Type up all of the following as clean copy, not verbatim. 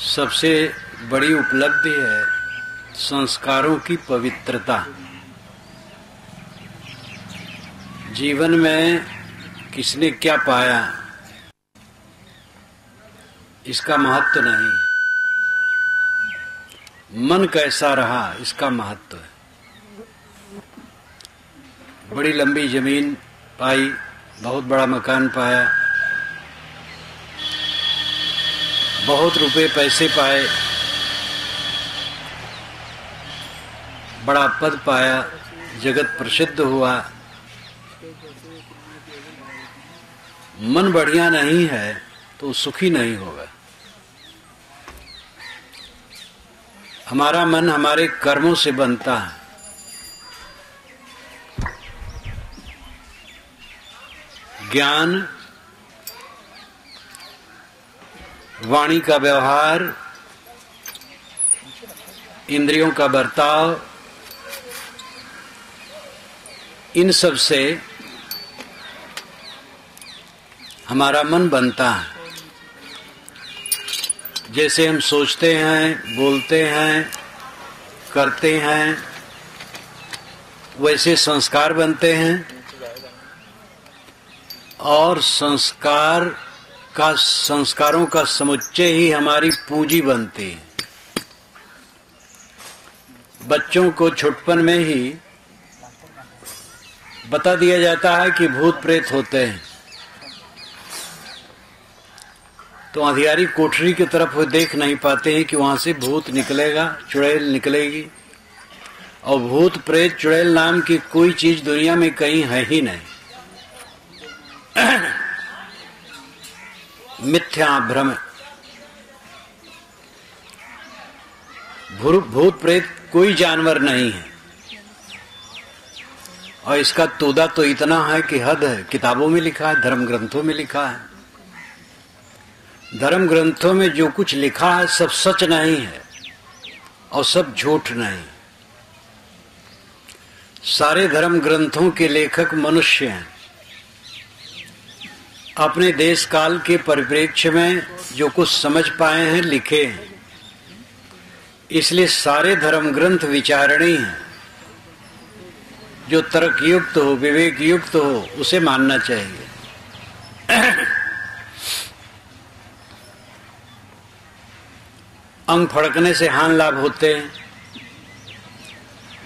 सबसे बड़ी उपलब्धि है संस्कारों की पवित्रता। जीवन में किसने क्या पाया इसका महत्व नहीं, मन कैसा रहा इसका महत्व है। बड़ी लंबी जमीन पाई, बहुत बड़ा मकान पाया, बहुत रुपए पैसे पाए, बड़ा पद पाया, जगत प्रसिद्ध हुआ, मन बढ़िया नहीं है तो सुखी नहीं होगा। हमारा मन हमारे कर्मों से बनता है। ज्ञान, वाणी का व्यवहार, इंद्रियों का बर्ताव, इन सब से हमारा मन बनता है। जैसे हम सोचते हैं, बोलते हैं, करते हैं, वैसे संस्कार बनते हैं और संस्कारों का समुच्चय ही हमारी पूंजी बनती है। बच्चों को छुटपन में ही बता दिया जाता है कि भूत प्रेत होते हैं, तो अंधियारी कोठरी की तरफ वो देख नहीं पाते हैं कि वहां से भूत निकलेगा, चुड़ैल निकलेगी। और भूत प्रेत चुड़ैल नाम की कोई चीज दुनिया में कहीं है ही नहीं। मिथ्या भ्रम। भूत प्रेत कोई जानवर नहीं है, और इसका तोदा तो इतना है कि हद है। किताबों में लिखा है, धर्म ग्रंथों में लिखा है। धर्म ग्रंथों में जो कुछ लिखा है सब सच नहीं है और सब झूठ नहीं। सारे धर्म ग्रंथों के लेखक मनुष्य हैं। अपने देश काल के परिप्रेक्ष्य में जो कुछ समझ पाए हैं लिखे हैं, इसलिए सारे धर्म ग्रंथ विचारणीय हैं। जो तर्क युक्त हो, विवेक युक्त हो, उसे मानना चाहिए। अंग फड़कने से हानि लाभ होते हैं।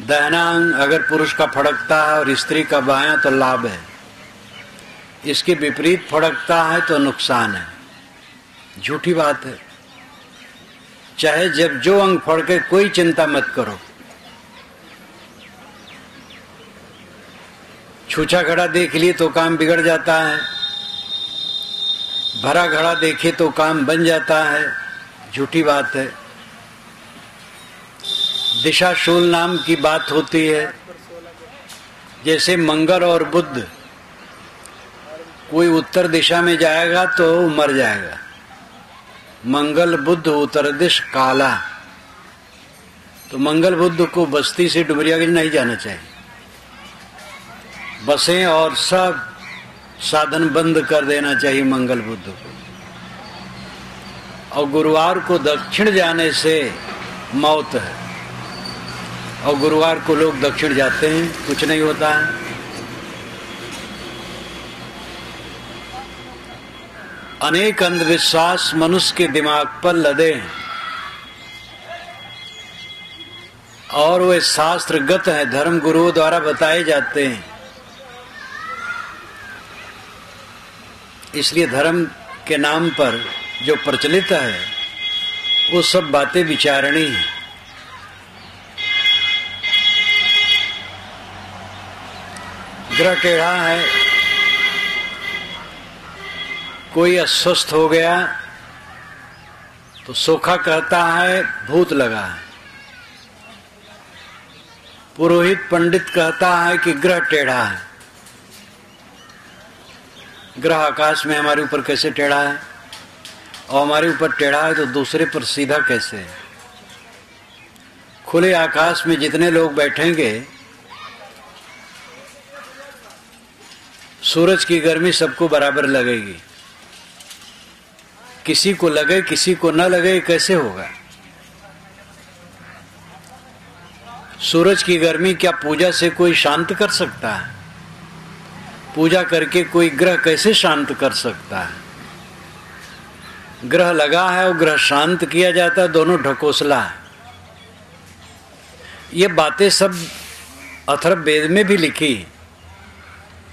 दाहिना अंग अगर पुरुष का फड़कता है और स्त्री का बायां तो लाभ है, इसके विपरीत फड़कता है तो नुकसान है। झूठी बात है। चाहे जब जो अंग फड़के कोई चिंता मत करो। छूछा घड़ा देख लिए तो काम बिगड़ जाता है, भरा घड़ा देखे तो काम बन जाता है। झूठी बात है। दिशा शूल नाम की बात होती है। जैसे मंगल और बुध, कोई उत्तर दिशा में जाएगा तो मर जाएगा। मंगल बुध उत्तर दिश काला। तो मंगल बुध को बस्ती से डुमरियागंज नहीं जाना चाहिए। बसें और सब साधन बंद कर देना चाहिए मंगल बुध को। और गुरुवार को दक्षिण जाने से मौत है। और गुरुवार को लोग दक्षिण जाते हैं, कुछ नहीं होता है। अनेक अंधविश्वास मनुष्य के दिमाग पर लदे हैं और वे शास्त्रगत हैं, धर्म गुरुओं द्वारा बताए जाते हैं। इसलिए धर्म के नाम पर जो प्रचलित है वो सब बातें विचारणी हैं। ग्रह टेढ़ा है, कोई अस्वस्थ हो गया तो सोखा कहता है भूत लगा है। पुरोहित पंडित कहता है कि ग्रह टेढ़ा है। ग्रह आकाश में हमारे ऊपर कैसे टेढ़ा है, और हमारे ऊपर टेढ़ा है तो दूसरे पर सीधा कैसे है। खुले आकाश में जितने लोग बैठेंगे, सूरज की गर्मी सबको बराबर लगेगी। किसी को लगे किसी को न लगे, कैसे होगा? सूरज की गर्मी क्या पूजा से कोई शांत कर सकता है? पूजा करके कोई ग्रह कैसे शांत कर सकता है? ग्रह लगा है और ग्रह शांत किया जाता है, दोनों ढकोसला है। ये बातें सब अथर्ववेद में भी लिखी।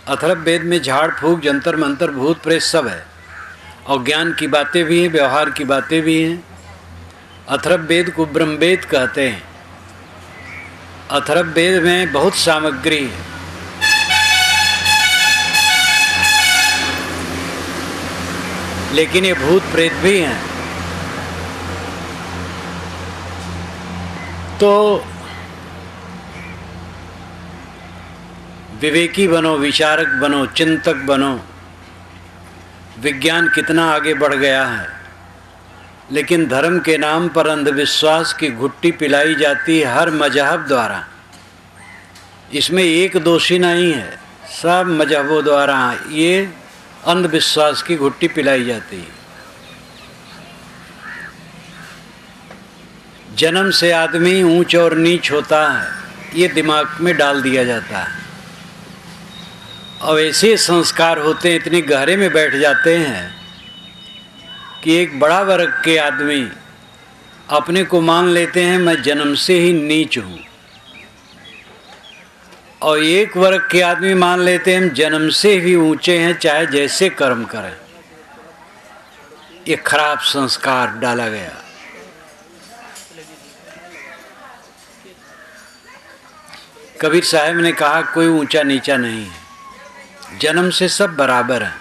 अथर्ववेद में झाड़ फूक, जंतर मंतर, भूत प्रेत सब है, और ज्ञान की बातें भी हैं, व्यवहार की बातें भी हैं। अथर्ववेद को ब्रह्मवेद कहते हैं। अथर्ववेद में बहुत सामग्री है। लेकिन ये भूत प्रेत भी हैं। तो विवेकी बनो, विचारक बनो, चिंतक बनो। विज्ञान कितना आगे बढ़ गया है, लेकिन धर्म के नाम पर अंधविश्वास की घुट्टी पिलाई जाती है हर मजहब द्वारा। इसमें एक दोषी नहीं है, सब मजहबों द्वारा ये अंधविश्वास की घुट्टी पिलाई जाती है। जन्म से आदमी ऊंच और नीच होता है, ये दिमाग में डाल दिया जाता है। और ऐसे संस्कार होते हैं, इतने गहरे में बैठ जाते हैं कि एक बड़ा वर्ग के आदमी अपने को मान लेते हैं मैं जन्म से ही नीच हूँ, और एक वर्ग के आदमी मान लेते हैं हम जन्म से भी ऊंचे हैं, चाहे जैसे कर्म करें। ये खराब संस्कार डाला गया। कबीर साहब ने कहा कोई ऊंचा नीचा नहीं है, जन्म से सब बराबर हैं,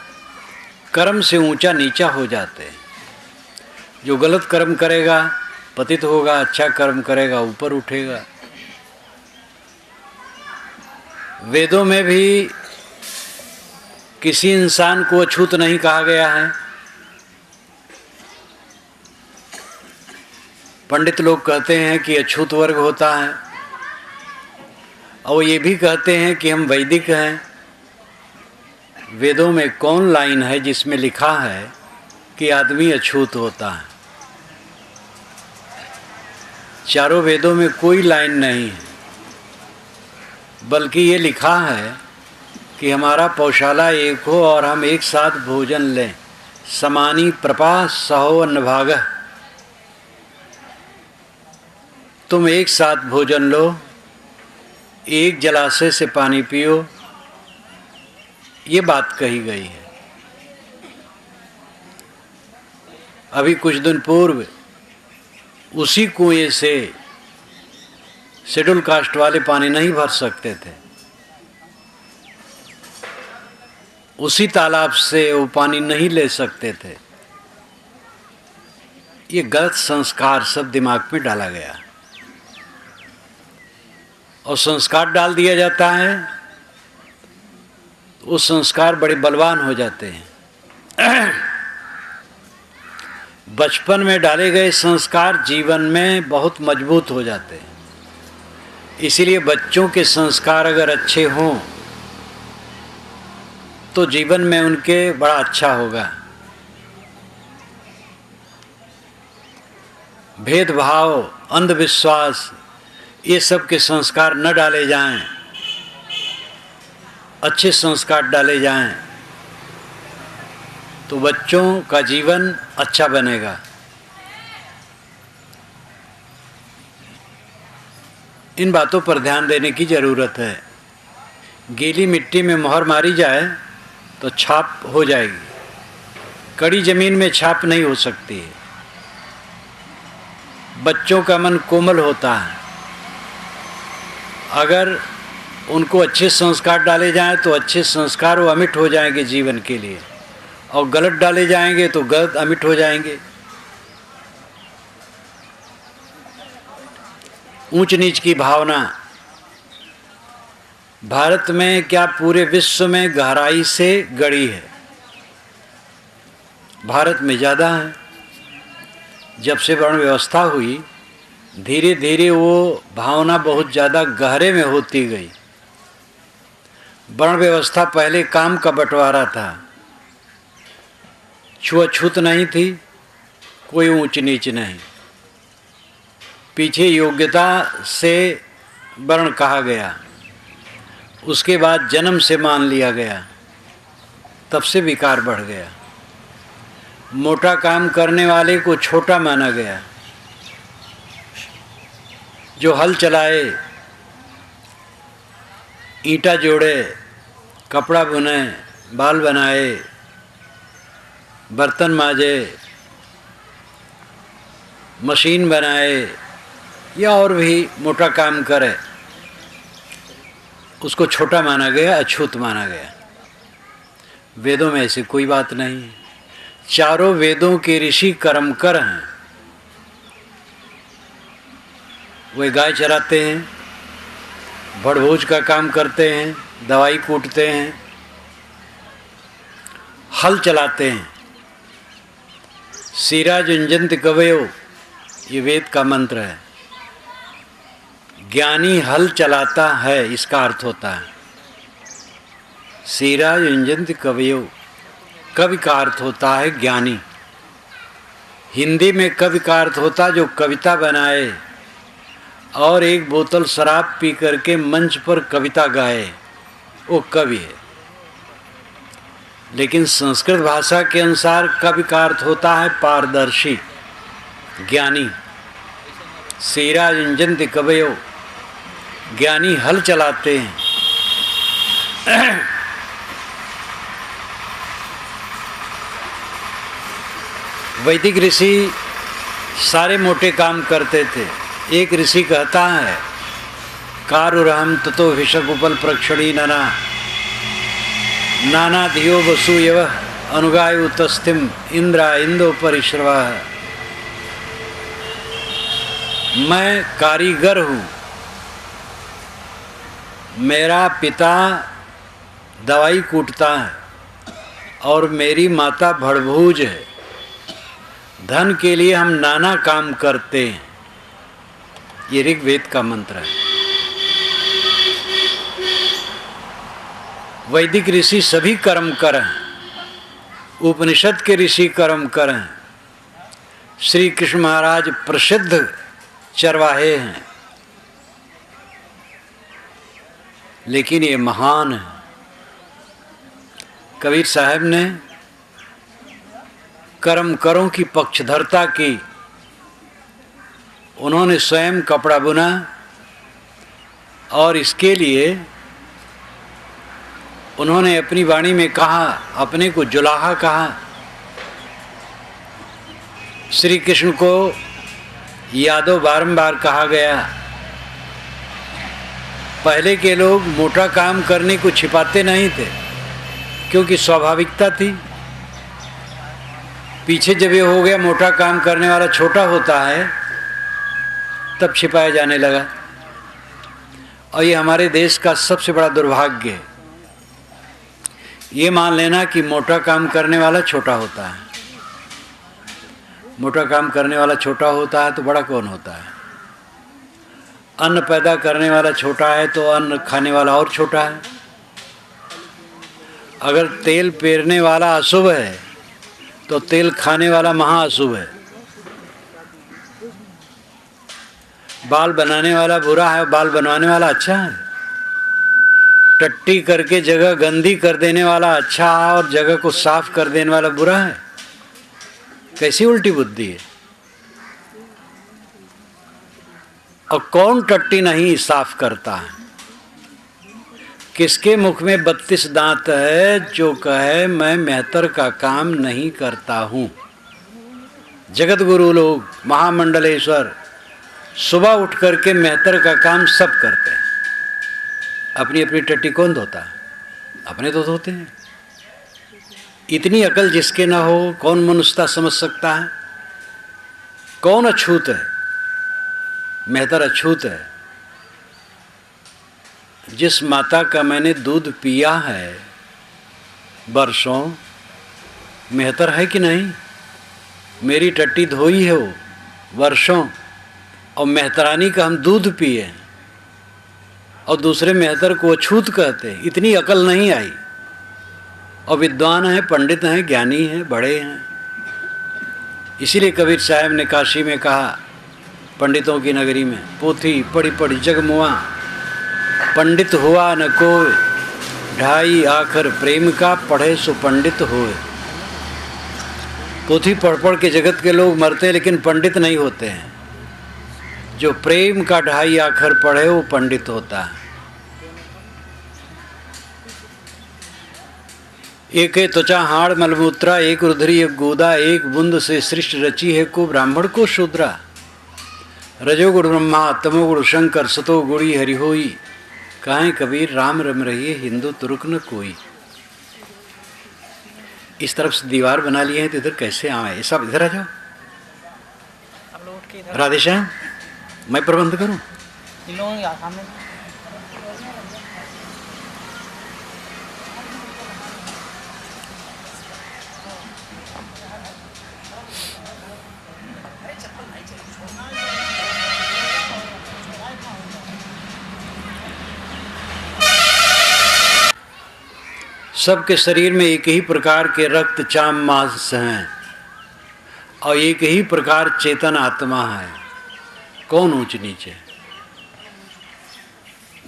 कर्म से ऊंचा नीचा हो जाते हैं। जो गलत कर्म करेगा पतित होगा, अच्छा कर्म करेगा ऊपर उठेगा। वेदों में भी किसी इंसान को अछूत नहीं कहा गया है। पंडित लोग कहते हैं कि अछूत वर्ग होता है, और ये भी कहते हैं कि हम वैदिक हैं। वेदों में कौन लाइन है जिसमें लिखा है कि आदमी अछूत होता है? चारों वेदों में कोई लाइन नहीं है, बल्कि ये लिखा है कि हमारा पौशाला एक हो और हम एक साथ भोजन लें। समानी प्रपा सहो अन्नभागः। तुम एक साथ भोजन लो, एक जलाशय से पानी पियो, ये बात कही गई है। अभी कुछ दिन पूर्व उसी कुएं से शेड्यूल कास्ट वाले पानी नहीं भर सकते थे, उसी तालाब से वो पानी नहीं ले सकते थे। ये गलत संस्कार सब दिमाग में डाला गया, और संस्कार डाल दिया जाता है, वो संस्कार बड़े बलवान हो जाते हैं। बचपन में डाले गए संस्कार जीवन में बहुत मजबूत हो जाते हैं। इसीलिए बच्चों के संस्कार अगर अच्छे हों तो जीवन में उनके बड़ा अच्छा होगा। भेदभाव, अंधविश्वास, ये सब के संस्कार न डाले जाएं, अच्छे संस्कार डाले जाएं, तो बच्चों का जीवन अच्छा बनेगा। इन बातों पर ध्यान देने की ज़रूरत है। गीली मिट्टी में मोहर मारी जाए तो छाप हो जाएगी, कड़ी ज़मीन में छाप नहीं हो सकती है। बच्चों का मन कोमल होता है, अगर उनको अच्छे संस्कार डाले जाएं तो अच्छे संस्कार वो अमिट हो जाएंगे जीवन के लिए, और गलत डाले जाएंगे तो गलत अमिट हो जाएंगे। ऊंच नीच की भावना भारत में क्या पूरे विश्व में गहराई से गड़ी है। भारत में ज़्यादा है। जब से वर्ण व्यवस्था हुई धीरे धीरे वो भावना बहुत ज़्यादा गहरे में होती गई। वर्ण व्यवस्था पहले काम का बंटवारा था, छुआछूत नहीं थी, कोई ऊंच नीच नहीं। पीछे योग्यता से वर्ण कहा गया, उसके बाद जन्म से मान लिया गया, तब से विकार बढ़ गया। मोटा काम करने वाले को छोटा माना गया। जो हल चलाए, ईंटा जोड़े, कपड़ा बुने, बाल बनाए, बर्तन माजे, मशीन बनाए या और भी मोटा काम करे, उसको छोटा माना गया, अछूत माना गया। वेदों में ऐसी कोई बात नहीं है। चारों वेदों के ऋषि कर्मकर हैं। वे गाय चराते हैं, भड़भोज का काम करते हैं, दवाई कूटते हैं, हल चलाते हैं। सीरा जुंजंत कवयो, ये वेद का मंत्र है। ज्ञानी हल चलाता है, इसका अर्थ होता है। सीरा युंजंत कवयो, कवि का अर्थ होता है ज्ञानी। हिंदी में कवि का अर्थ होता है जो कविता बनाए और एक बोतल शराब पी करके मंच पर कविता गाए, वो कवि है। लेकिन संस्कृत भाषा के अनुसार कवि का अर्थ होता है पारदर्शी, ज्ञानी। सीरा युंजंत कवयो, ज्ञानी हल चलाते हैं। वैदिक ऋषि सारे मोटे काम करते थे। एक ऋषि कहता है, कारुरहम ततो विषकुपल प्रक्षणी नना नाना धियो वसु यव अनुगायु तस्थिम इंद्रा इंदो परिश्रव। मैं कारीगर हूँ, मेरा पिता दवाई कूटता है और मेरी माता भड़भूज है। धन के लिए हम नाना काम करते हैं। ये ऋग्वेद का मंत्र है। वैदिक ऋषि सभी कर्म कर हैं, उपनिषद के ऋषि कर्म कर हैं। श्री कृष्ण महाराज प्रसिद्ध चरवाहे हैं, लेकिन ये महान है। कबीर साहब ने कर्म करों की पक्षधरता की। उन्होंने स्वयं कपड़ा बुना और इसके लिए उन्होंने अपनी वाणी में कहा, अपने को जुलाहा कहा। श्री कृष्ण को यादव बारंबार कहा गया। पहले के लोग मोटा काम करने को छिपाते नहीं थे, क्योंकि स्वाभाविकता थी। पीछे जब ये हो गया मोटा काम करने वाला छोटा होता है, तब छिपाया जाने लगा। और ये हमारे देश का सबसे बड़ा दुर्भाग्य है। ये मान लेना कि मोटा काम करने वाला छोटा होता है। मोटा काम करने वाला छोटा होता है तो बड़ा कौन होता है? अन्न पैदा करने वाला छोटा है तो अन्न खाने वाला और छोटा है। अगर तेल पेरने वाला अशुभ है तो तेल खाने वाला महाअशुभ है। बाल बनाने वाला बुरा है, बाल बनवाने वाला अच्छा है। टट्टी करके जगह गंदी कर देने वाला अच्छा है और जगह को साफ कर देने वाला बुरा है। कैसी उल्टी बुद्धि है। और कौन टट्टी नहीं साफ करता है? किसके मुख में 32 दांत है जो कहे मैं मेहतर का काम नहीं करता हूँ? जगत गुरु लोग, महामंडलेश्वर सुबह उठ करके मेहतर का काम सब करते हैं। अपनी अपनी टट्टी कौन धोता है? अपने तो धोते हैं। इतनी अकल जिसके ना हो, कौन मनुष्यता समझ सकता है? कौन अछूत है? मेहतर अछूत है। जिस माता का मैंने दूध पिया है वर्षों, मेहतर है कि नहीं? मेरी टट्टी धोई है वो वर्षों, और मेहतरानी का हम दूध पिए और दूसरे मेहतर को अछूत कहते हैं। इतनी अकल नहीं आई। और विद्वान हैं, पंडित हैं, ज्ञानी हैं, बड़े हैं, इसीलिए कबीर साहब ने काशी में कहा, पंडितों की नगरी में, पोथी पढ़ी पढ़ी जग मुआ, पंडित हुआ न कोई, ढाई आखर प्रेम का, पढ़े सो पंडित होए। पोथी पढ़ पढ़ के जगत के लोग मरते हैं लेकिन पंडित नहीं होते हैं। जो प्रेम का ढाई आखर पढ़े वो पंडित होता है। एक है त्वचा हाड़ मलमूत्रा, एक रुधिरी एक गोदा, एक बूंद से सृष्टि रची है को ब्राह्मण को शूद्रा। रजोगुण ब्रह्मा तमोगुण शंकर, सतोगुणी हरि होई, कहें कबीर राम रम रहिए हिंदू तुर्क न कोई। इस तरफ से दीवार बना लिए हैं तो इधर कैसे आए? सब इधर आ जाओ। राधेश्याम, मैं प्रबंध करूं? सबके शरीर में एक ही प्रकार के रक्त चाम मांस हैं और एक ही प्रकार चेतन आत्मा है। कौन ऊंच नीचे?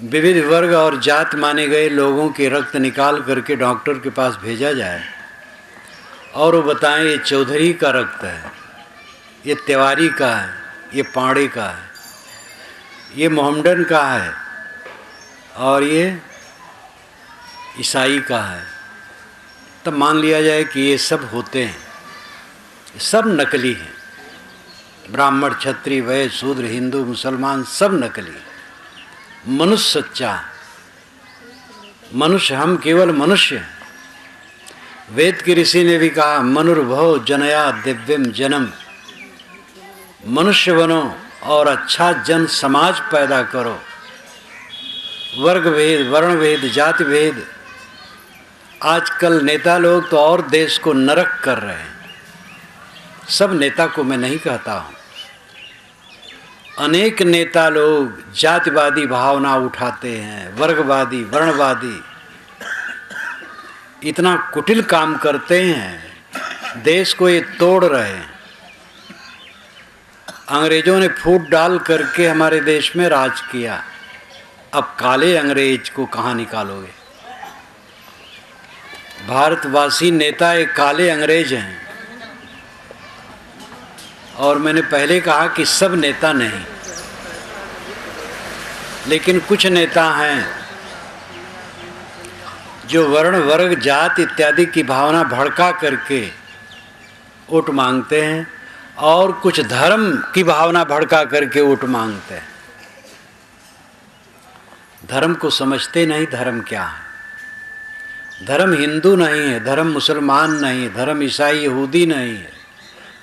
विविध वर्ग और जात माने गए लोगों के रक्त निकाल करके डॉक्टर के पास भेजा जाए और वो बताएं ये चौधरी का रक्त है, ये तिवारी का है, ये पाड़े का है, ये मोहम्मडन का है और ये ईसाई का है, तब मान लिया जाए कि ये सब होते हैं, सब नकली हैं। ब्राह्मण क्षत्रिय वैश्य शूद्र हिंदू मुसलमान सब नकली। मनुष्य सच्चा, मनुष्य हम केवल मनुष्य हैं। वेद के ऋषि ने भी कहा मनुर्भव जनया दिव्यम जन्म, मनुष्य बनो और अच्छा जन समाज पैदा करो। वर्ग भेद वर्ण भेद जाति भेद, आजकल नेता लोग तो और देश को नरक कर रहे हैं। सब नेता को मैं नहीं कहता हूँ, अनेक नेता लोग जातिवादी भावना उठाते हैं, वर्गवादी वर्णवादी, इतना कुटिल काम करते हैं, देश को ये तोड़ रहे हैं। अंग्रेजों ने फूट डाल करके हमारे देश में राज किया, अब काले अंग्रेज को कहाँ निकालोगे? भारतवासी नेता एक काले अंग्रेज हैं। और मैंने पहले कहा कि सब नेता नहीं, लेकिन कुछ नेता हैं जो वर्ण वर्ग जात इत्यादि की भावना भड़का करके वोट मांगते हैं और कुछ धर्म की भावना भड़का करके वोट मांगते हैं। धर्म को समझते नहीं, धर्म क्या है? धर्म हिंदू नहीं है, धर्म मुसलमान नहीं है, धर्म ईसाई यहूदी नहीं है,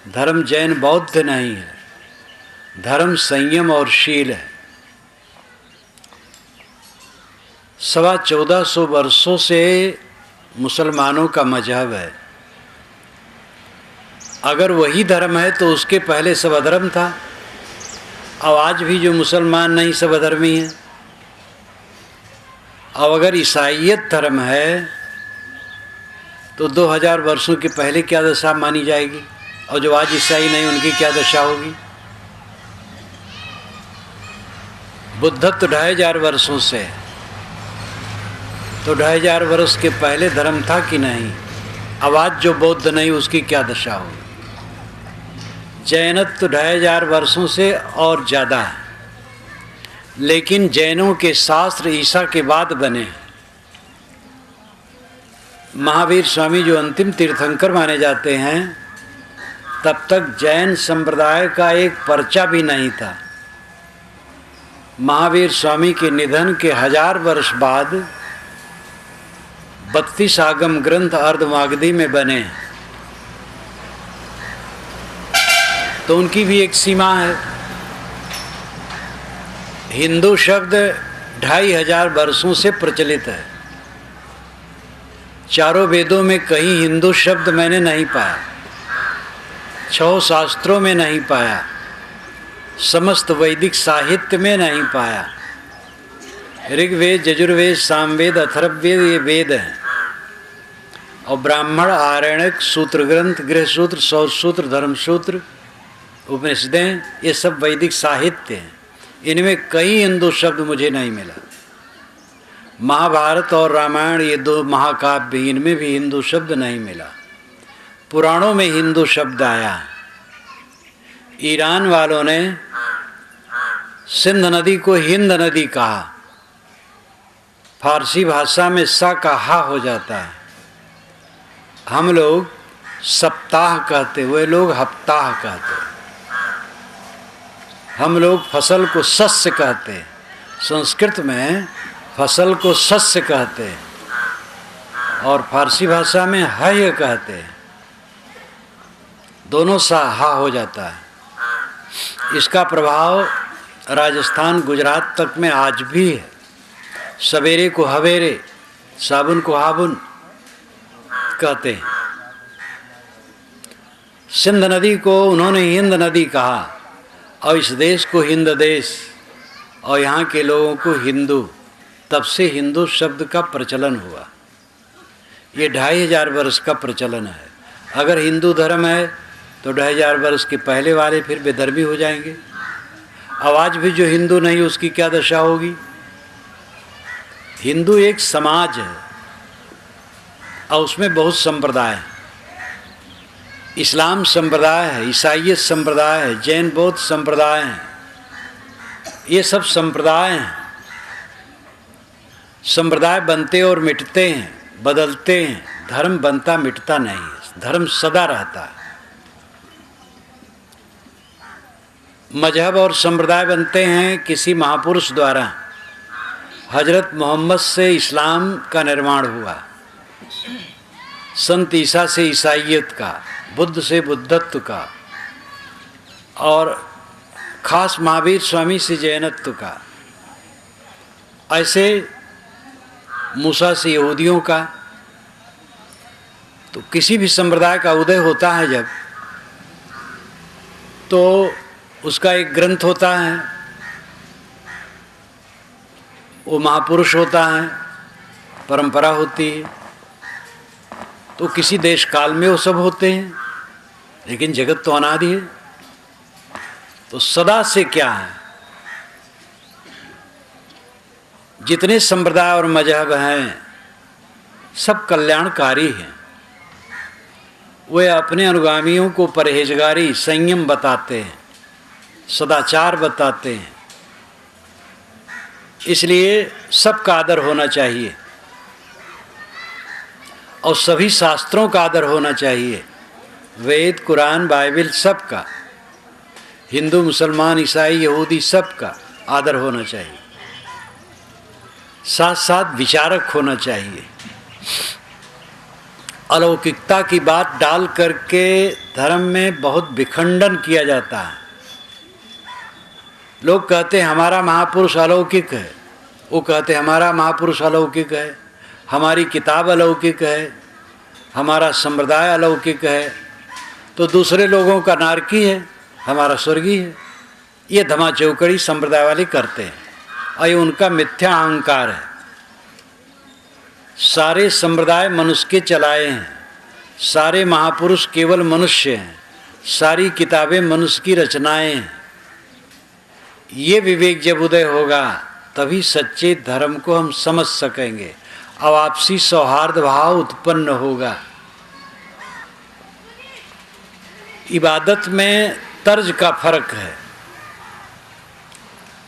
धर्म जैन बौद्ध नहीं है, धर्म संयम और शील है। 1450 वर्षों से मुसलमानों का मजहब है। अगर वही धर्म है तो उसके पहले सब अधर्म था। अब आज भी जो मुसलमान नहीं सब अधर्मी हैं। अब अगर ईसाईयत धर्म है तो 2000 वर्षों के पहले क्या दशा मानी जाएगी, और जो आज ईसाई नहीं उनकी क्या दशा होगी? बुद्धत्व 2500 वर्षों से, तो 2500 वर्ष के पहले धर्म था कि नहीं? अब आज जो बौद्ध नहीं उसकी क्या दशा होगी? जैनत्व 2500 वर्षों से और ज़्यादा है, लेकिन जैनों के शास्त्र ईसा के बाद बने। महावीर स्वामी जो अंतिम तीर्थंकर माने जाते हैं, तब तक जैन संप्रदाय का एक पर्चा भी नहीं था। महावीर स्वामी के निधन के 1000 वर्ष बाद 32 आगम ग्रंथ अर्धमागधी में बने, तो उनकी भी एक सीमा है। हिंदू शब्द 2500 वर्षों से प्रचलित है। चारों वेदों में कहीं हिंदू शब्द मैंने नहीं पाया, 6 शास्त्रों में नहीं पाया, समस्त वैदिक साहित्य में नहीं पाया। ऋग्वेद यजुर्वेद सामवेद अथर्ववेद ये वेद हैं, और ब्राह्मण, आरण्यक, सूत्र ग्रंथ, गृह सूत्र, सौर सूत्र, धर्म सूत्र, उपनिषदें, ये सब वैदिक साहित्य हैं। इनमें कई हिंदू शब्द मुझे नहीं मिला। महाभारत और रामायण, ये दो महाकाव्य, इनमें भी हिंदू शब्द नहीं मिला। पुराणों में हिंदू शब्द आया। ईरान वालों ने सिंध नदी को हिंद नदी कहा। फारसी भाषा में सा का हा हो जाता है। हम लोग सप्ताह कहते, वे लोग हफ्ताह कहते। हम लोग फसल को शस्य कहते, संस्कृत में फसल को शस्य कहते, और फारसी भाषा में हय कहते। दोनों सा हा हो जाता है। इसका प्रभाव राजस्थान, गुजरात तक में आज भी है। सवेरे को हवेरे, साबुन को हाबुन कहते हैं। सिंध नदी को उन्होंने हिंद नदी कहा, और इस देश को हिंद देश, और यहाँ के लोगों को हिंदू। तब से हिंदू शब्द का प्रचलन हुआ। ये 2500 वर्ष का प्रचलन है। अगर हिंदू धर्म है तो 2500 वर्ष के पहले वाले फिर बेधर्मी हो जाएंगे। अब आज भी जो हिंदू नहीं, उसकी क्या दशा होगी। हिंदू एक समाज है और उसमें बहुत संप्रदाय हैं। इस्लाम संप्रदाय है, ईसाईयत संप्रदाय है, जैन बौद्ध संप्रदाय हैं। ये सब संप्रदाय हैं। संप्रदाय बनते और मिटते हैं, बदलते हैं। धर्म बनता मिटता नहीं, धर्म सदा रहता है। मजहब और संप्रदाय बनते हैं किसी महापुरुष द्वारा। हजरत मोहम्मद से इस्लाम का निर्माण हुआ, संत ईसा से ईसाईयत का, बुद्ध से बुद्धत्व का, और खास महावीर स्वामी से जैनत्व का। ऐसे मूसा से यहूदियों का। तो किसी भी संप्रदाय का उदय होता है जब, तो उसका एक ग्रंथ होता है, वो महापुरुष होता है, परंपरा होती है। तो किसी देश काल में वो सब होते हैं, लेकिन जगत तो अनादि है। तो सदा से क्या है, जितने संप्रदाय और मजहब हैं सब कल्याणकारी हैं। वे अपने अनुगामियों को परहेजगारी, संयम बताते हैं, सदाचार बताते हैं। इसलिए सबका आदर होना चाहिए और सभी शास्त्रों का आदर होना चाहिए। वेद, कुरान, बाइबल, सबका, हिंदू, मुसलमान, ईसाई, यहूदी, सबका आदर होना चाहिए। साथ साथ विचारक होना चाहिए। अलौकिकता की बात डाल करके धर्म में बहुत विखंडन किया जाता है। लोग कहते हैं हमारा महापुरुष अलौकिक है, वो कहते हैं हमारा महापुरुष अलौकिक है, हमारी किताब अलौकिक है, हमारा संप्रदाय अलौकिक है, तो दूसरे लोगों का नारकी है, हमारा स्वर्गीय है। ये धमा चौकड़ी संप्रदाय वाले करते हैं और ये उनका मिथ्या अहंकार है। सारे संप्रदाय मनुष्य के चलाए हैं, सारे महापुरुष केवल मनुष्य हैं, सारी किताबें मनुष्य की रचनाएं हैं। ये विवेक जब उदय होगा तभी सच्चे धर्म को हम समझ सकेंगे, अब आपसी सौहार्द भाव उत्पन्न होगा। इबादत में तर्ज का फर्क है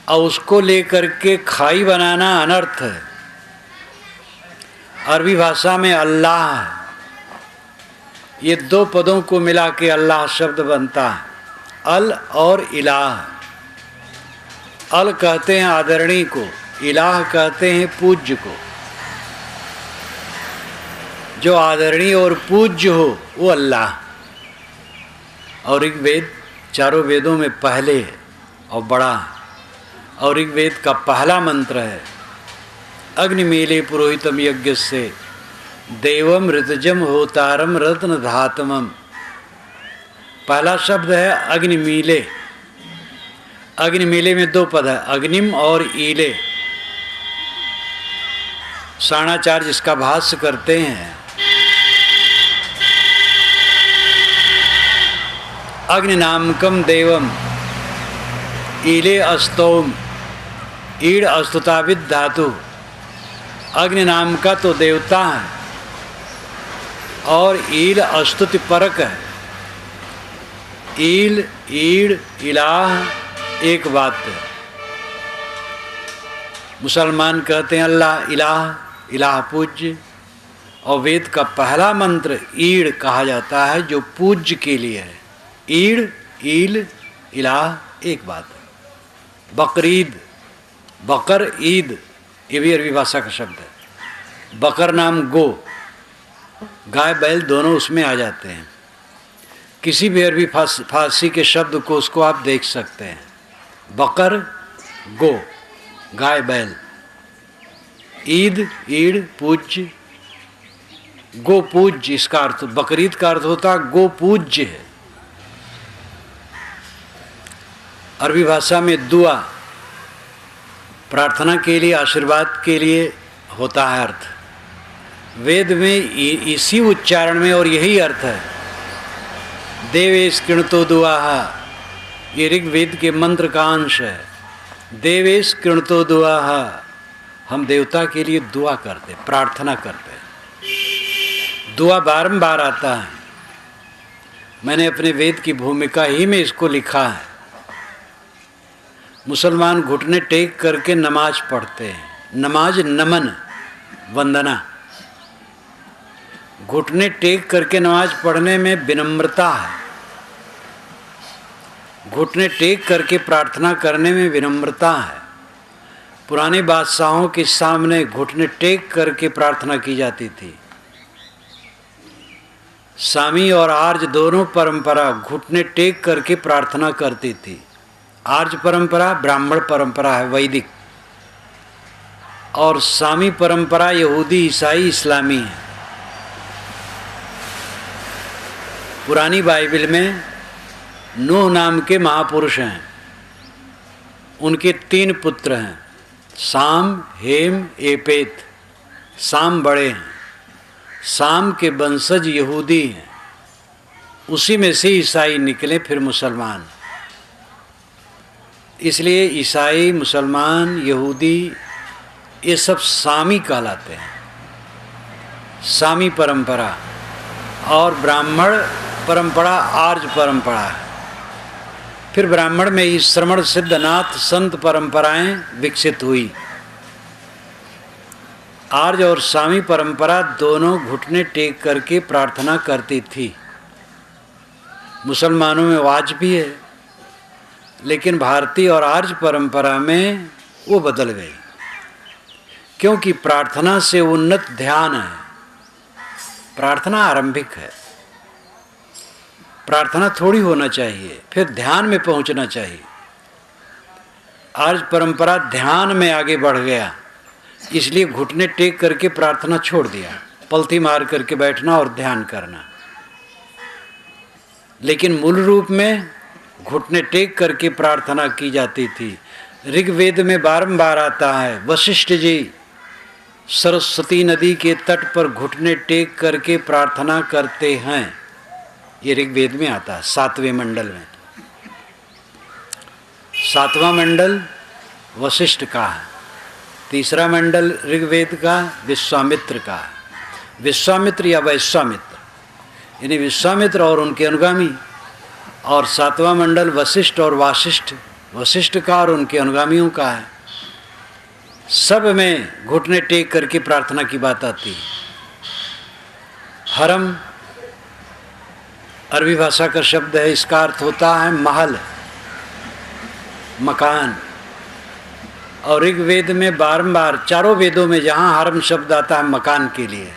और उसको लेकर के खाई बनाना अनर्थ है। अरबी भाषा में अल्लाह है, ये दो पदों को मिला के अल्लाह शब्द बनता है, अल और इलाह। अल कहते हैं आदरणीय को, इलाह कहते हैं पूज्य को। जो आदरणीय और पूज्य हो वो अल्लाह। और ऋग्वेद चारों वेदों में पहले है और बड़ा है। और ऋग्वेद का पहला मंत्र है अग्निमीले पुरोहितम यज्ञ से देवम ऋतजम होतारम रत्न धातमम। पहला शब्द है अग्निमीले। अग्निमीले में दो पद है, अग्निम और ईले। साणाचार्य जिसका भाष्य करते हैं अग्नि नामकम देवम ईले अस्तोम ईड़ अस्तुताविद धातु। अग्नि नाम का तो देवता है और ईल अस्तुति परक है। ईल ईड़ इलाह एक बात है। मुसलमान कहते हैं अल्लाह इलाह, इलाह पूज्य, और वेद का पहला मंत्र ईड़ कहा जाता है जो पूज्य के लिए है। ईड़ ईल इलाह एक बात है। बकरीद, बकर ईद ये भी अरबी भाषा का शब्द है। बकर नाम गो, गाय बैल दोनों उसमें आ जाते हैं। किसी भी अरबी फारसी के शब्द को उसको आप देख सकते हैं। बकर गो, गाय बैल। ईद ईड़ पूज्य, गो पूज्य, इसका अर्थ बकरीद का अर्थ होता है गो पूज्य है। अरबी भाषा में दुआ प्रार्थना के लिए, आशीर्वाद के लिए होता है अर्थ। वेद में इसी उच्चारण में और यही अर्थ है। देवेश कृणतो दुआहा, ये ऋग्वेद के मंत्र का अंश है। देवेश कृणतो दुआहा, हम देवता के लिए दुआ करते, प्रार्थना करते। दुआ बारंबार आता है। मैंने अपने वेद की भूमिका ही में इसको लिखा है। मुसलमान घुटने टेक करके नमाज पढ़ते हैं। नमाज नमन, वंदना। घुटने टेक करके नमाज पढ़ने में विनम्रता है। घुटने टेक करके प्रार्थना करने में विनम्रता है। पुराने बादशाहों के सामने घुटने टेक करके प्रार्थना की जाती थी। सामी और आर्य दोनों परंपरा घुटने टेक करके प्रार्थना करती थी। आर्य परंपरा ब्राह्मण परंपरा है, वैदिक, और सामी परंपरा यहूदी ईसाई इस्लामी है। पुरानी बाइबल में नूह नाम के महापुरुष हैं। उनके 3 पुत्र हैं, साम, हेम, एपेत। साम बड़े हैं। साम के वंशज यहूदी हैं, उसी में से ईसाई निकले, फिर मुसलमान। इसलिए ईसाई, मुसलमान, यहूदी ये सब सामी कहलाते हैं। सामी परंपरा। और ब्राह्मण परंपरा आर्य परंपरा है। फिर ब्राह्मण में ही श्रमण सिद्धनाथ संत परंपराएं विकसित हुई। आर्य और सामी परंपरा दोनों घुटने टेक करके प्रार्थना करती थी। मुसलमानों में आज भी है, लेकिन भारतीय और आर्य परंपरा में वो बदल गई, क्योंकि प्रार्थना से उन्नत ध्यान है। प्रार्थना आरंभिक है। प्रार्थना थोड़ी होना चाहिए, फिर ध्यान में पहुंचना चाहिए। आर्य परंपरा ध्यान में आगे बढ़ गया, इसलिए घुटने टेक करके प्रार्थना छोड़ दिया, पलथी मार करके बैठना और ध्यान करना। लेकिन मूल रूप में घुटने टेक करके प्रार्थना की जाती थी। ऋग्वेद में बारंबार आता है, वशिष्ठ जी सरस्वती नदी के तट पर घुटने टेक करके प्रार्थना करते हैं। ये ऋग्वेद में आता है 7वें मंडल में। 7वां मंडल वशिष्ठ का है। तीसरा मंडल ऋग्वेद का विश्वामित्र का है। विश्वामित्र या वैश्वामित्र, यानी विश्वामित्र और उनके अनुगामी। और 7वां मंडल वशिष्ठ और वासिष्ठ, वशिष्ठ का और उनके अनुगामियों का है। सब में घुटने टेक करके प्रार्थना की बात आती है। हरम अरबी भाषा का शब्द है, इसका अर्थ होता है महल, मकान। और ऋग्वेद में बारंबार, चारों वेदों में जहाँ हरम शब्द आता है मकान के लिए।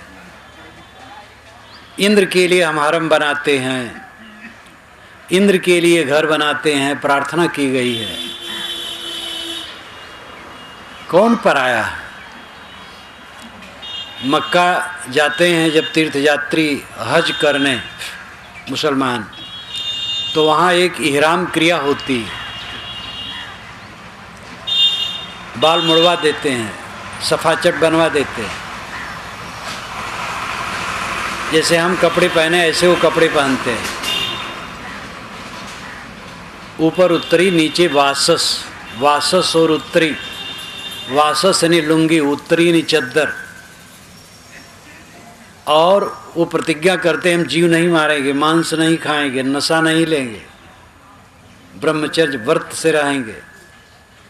इंद्र के लिए हम हरम बनाते हैं, इंद्र के लिए घर बनाते हैं, प्रार्थना की गई है। कौन पराया है? मक्का जाते हैं जब तीर्थयात्री हज करने मुसलमान, तो वहाँ एक इहराम क्रिया होती है। बाल मुड़वा देते हैं, सफाचट बनवा देते हैं। जैसे हम कपड़े पहने ऐसे वो कपड़े पहनते हैं। ऊपर उत्तरी, नीचे वासस, वासस और उत्तरी। वासस यानी लुंगी, उत्तरी यानी चद्दर। और वो प्रतिज्ञा करते हैं हम जीव नहीं मारेंगे, मांस नहीं खाएंगे, नशा नहीं लेंगे, ब्रह्मचर्य व्रत से रहेंगे,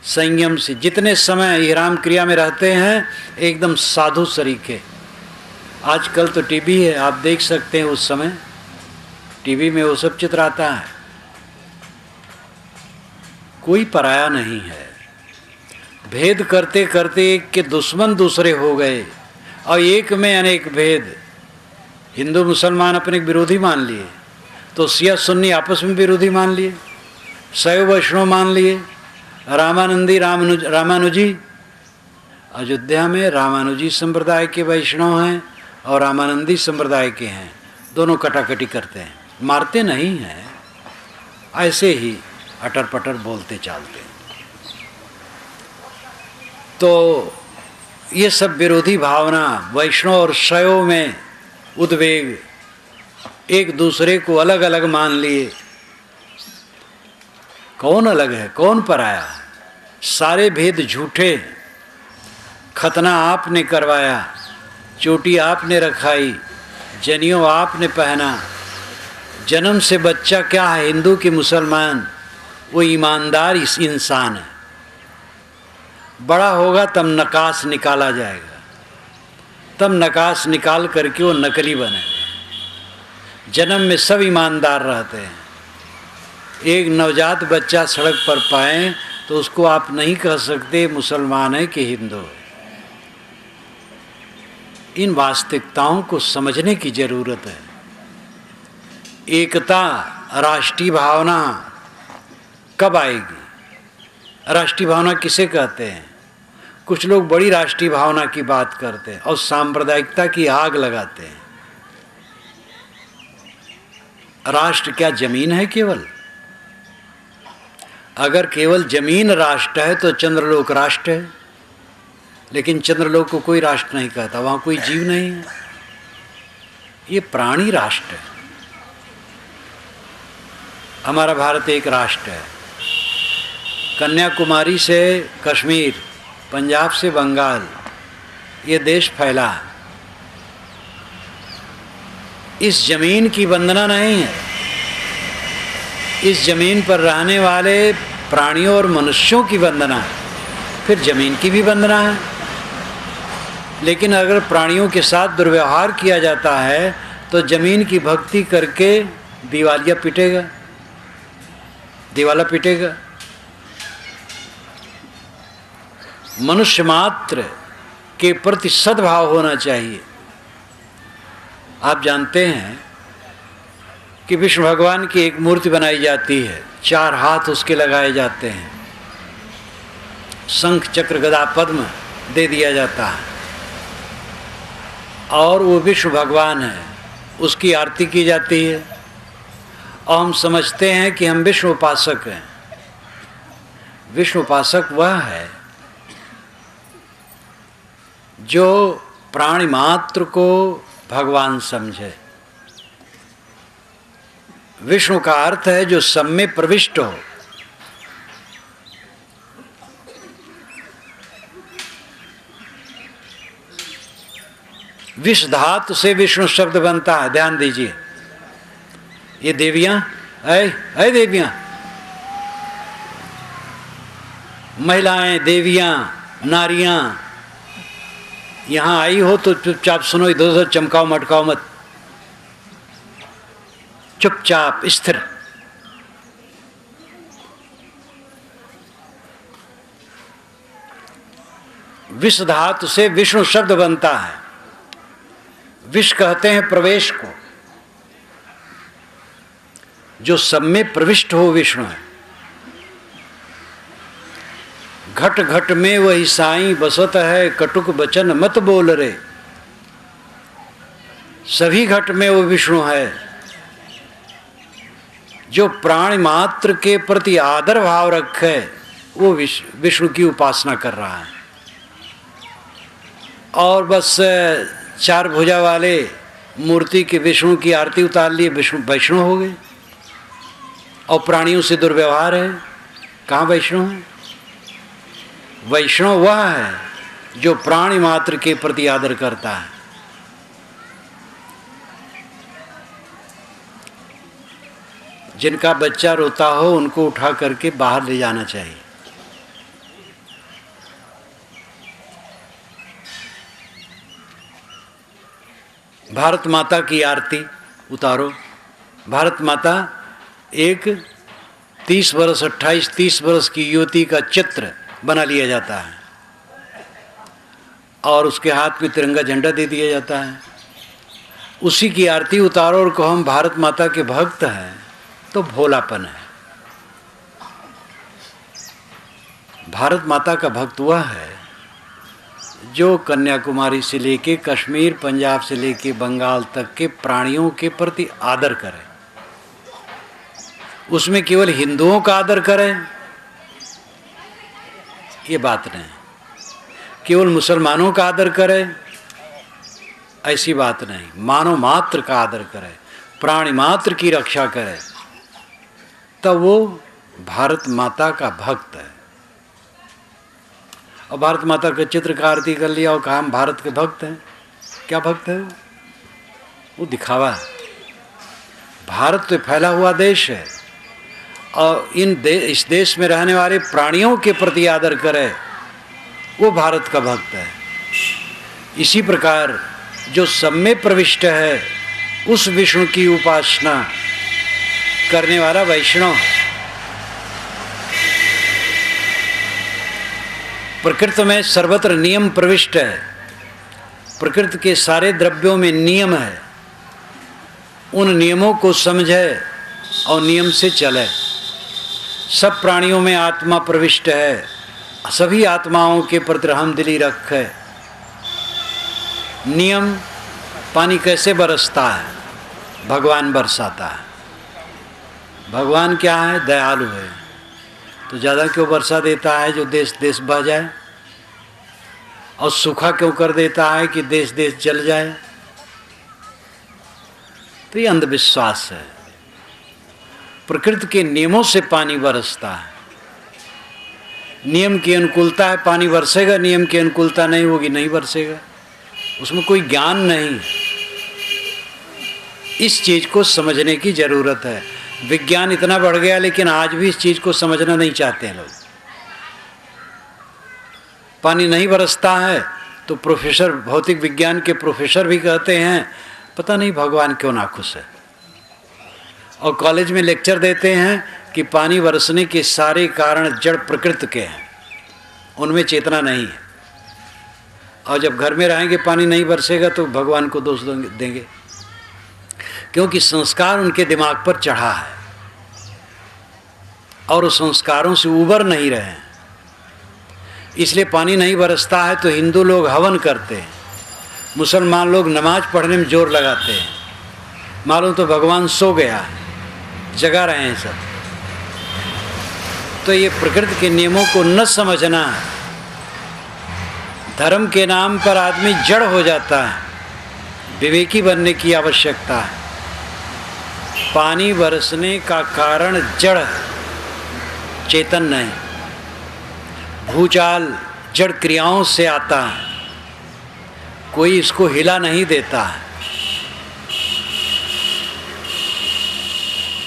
संयम से। जितने समय विराम क्रिया में रहते हैं एकदम साधु सरीखे। आजकल तो टीवी है, आप देख सकते हैं, उस समय टीवी में वो सब चित्र आता है। कोई पराया नहीं है। भेद करते करते एक के दुश्मन दूसरे हो गए और एक में अनेक भेद। हिंदू मुसलमान अपने विरोधी मान लिए, तो शिया सुन्नी आपस में विरोधी मान लिए, शैव वैष्णव मान लिए, रामानंदी रामानुजी। अयोध्या में रामानुजी संप्रदाय के वैष्णव हैं और रामानंदी संप्रदाय के हैं, दोनों कटाकटी करते हैं, मारते नहीं हैं, ऐसे ही अटर पटर बोलते चालते हैं। तो ये सब विरोधी भावना, वैष्णव और शैव में उद्वेग, एक दूसरे को अलग अलग मान लिए। कौन अलग है, कौन पराया है? सारे भेद झूठे। खतना आपने करवाया, चोटी आपने रखाई, जनेऊ आपने पहना। जन्म से बच्चा क्या है, हिंदू कि मुसलमान, वो ईमानदार इस इंसान है। बड़ा होगा तब नकाश निकाला जाएगा, तब नकाश निकाल करके वो नकली बनेगा। जन्म में सब ईमानदार रहते हैं। एक नवजात बच्चा सड़क पर पाए तो उसको आप नहीं कह सकते मुसलमान है कि हिंदू है। इन वास्तविकताओं को समझने की जरूरत है। एकता, राष्ट्रीय भावना कब आएगी? राष्ट्रीय भावना किसे कहते हैं? कुछ लोग बड़ी राष्ट्रीय भावना की बात करते हैं और सांप्रदायिकता की आग लगाते हैं। राष्ट्र क्या जमीन है केवल? अगर केवल जमीन राष्ट्र है तो चंद्रलोक राष्ट्र है, लेकिन चंद्रलोक को कोई राष्ट्र नहीं कहता, वहां कोई जीव नहीं है। ये प्राणी राष्ट्र है। हमारा भारत एक राष्ट्र है। कन्याकुमारी से कश्मीर, पंजाब से बंगाल, ये देश फैला है। इस जमीन की वंदना नहीं है, इस जमीन पर रहने वाले प्राणियों और मनुष्यों की वंदना है। फिर जमीन की भी वंदना है। लेकिन अगर प्राणियों के साथ दुर्व्यवहार किया जाता है तो जमीन की भक्ति करके दिवालिया पिटेगा, दिवाला पिटेगा। मनुष्य मात्र के प्रति सद्भाव होना चाहिए। आप जानते हैं कि विष्णु भगवान की एक मूर्ति बनाई जाती है, 4 हाथ उसके लगाए जाते हैं, शंख चक्र गदा पद्म दे दिया जाता है और वो विष्णु भगवान है, उसकी आरती की जाती है और हम समझते हैं कि हम विष्णु उपासक हैं। विष्णु उपासक वह है जो प्राणी मात्र को भगवान समझे। विष्णु का अर्थ है जो सब में प्रविष्ट हो। विष धातु से विष्णु शब्द बनता है, ध्यान दीजिए। ये देवियां, ऐ देवियां, महिलाएं, देवियां, नारियां, यहां आई हो तो चुपचाप सुनो, इधर उधर चमकाओ मटकाओ मत, चुपचाप स्थिर। विष धातु से विष्णु शब्द बनता है। विष कहते हैं प्रवेश को, जो सब में प्रविष्ट हो विष्णु है। घट घट में वही साईं बसत है, कटुक बचन मत बोल रे। सभी घट में वो विष्णु है जो प्राणी मात्र के प्रति आदर भाव रखे, वो विष्णु की उपासना कर रहा है। और बस 4 भुजा वाले मूर्ति के विष्णु की आरती उतार लिए, विष्णु वैष्णव हो गए। और प्राणियों से दुर्व्यवहार है, कहाँ वैष्णव है? वैष्णव वह है जो प्राणी मात्र के प्रति आदर करता है। जिनका बच्चा रोता हो उनको उठा करके बाहर ले जाना चाहिए। भारत माता की आरती उतारो। भारत माता एक 30 वर्ष 28-30 वर्ष की युवती का चित्र बना लिया जाता है और उसके हाथ में तिरंगा झंडा दे दिया जाता है। उसी की आरती उतारो और कहो हम भारत माता के भक्त हैं, तो भोलापन है। भारत माता का भक्त वह है जो कन्याकुमारी से लेके कश्मीर, पंजाब से लेके बंगाल तक के प्राणियों के प्रति आदर करे। उसमें केवल हिंदुओं का आदर करें ये बात नहीं, केवल मुसलमानों का आदर करें ऐसी बात नहीं, मानव मात्र का आदर करे, प्राणी मात्र की रक्षा करे, तब वो भारत माता का भक्त है। और भारत माता का चित्र का आरती कर लिया और कहा हम भारत के भक्त हैं। क्या भक्त है वो दिखावा है। भारत तो फैला हुआ देश है और इस देश में रहने वाले प्राणियों के प्रति आदर करे, वो भारत का भक्त है। इसी प्रकार जो सब में प्रविष्ट है उस विष्णु की उपासना करने वाला वैष्णव है। प्रकृति में सर्वत्र नियम प्रविष्ट है। प्रकृति के सारे द्रव्यों में नियम है। उन नियमों को समझे और नियम से चले। सब प्राणियों में आत्मा प्रविष्ट है। सभी आत्माओं के प्रति रहमदिली रखे। नियम, पानी कैसे बरसता है? भगवान बरसाता है। भगवान क्या है? दयालु है। तो ज़्यादा क्यों वर्षा देता है जो देश देश बह जाए, और सूखा क्यों कर देता है कि देश देश जल जाए? तो ये अंधविश्वास है। प्रकृति के नियमों से पानी बरसता है। नियम की अनुकूलता है पानी बरसेगा, नियम की अनुकूलता नहीं होगी नहीं बरसेगा। उसमें कोई ज्ञान नहीं। इस चीज को समझने की जरूरत है। विज्ञान इतना बढ़ गया लेकिन आज भी इस चीज को समझना नहीं चाहते हैं लोग। पानी नहीं बरसता है तो प्रोफेसर, भौतिक विज्ञान के प्रोफेसर भी कहते हैं पता नहीं भगवान क्यों नाखुश है। और कॉलेज में लेक्चर देते हैं कि पानी बरसने के सारे कारण जड़ प्रकृति के हैं, उनमें चेतना नहीं है। और जब घर में रहेंगे पानी नहीं बरसेगा तो भगवान को दोष देंगे, क्योंकि संस्कार उनके दिमाग पर चढ़ा है और उस संस्कारों से उबर नहीं रहे हैं। इसलिए पानी नहीं बरसता है तो हिंदू लोग हवन करते हैं, मुसलमान लोग नमाज पढ़ने में जोर लगाते हैं। मालूम तो भगवान सो गया है, जगा रहे हैं सब। तो ये प्रकृति के नियमों को न समझना है। धर्म के नाम पर आदमी जड़ हो जाता है। विवेकी बनने की आवश्यकता है। पानी बरसने का कारण जड़ है, चेतन नहीं। भूचाल जड़ क्रियाओं से आता है, कोई इसको हिला नहीं देता है।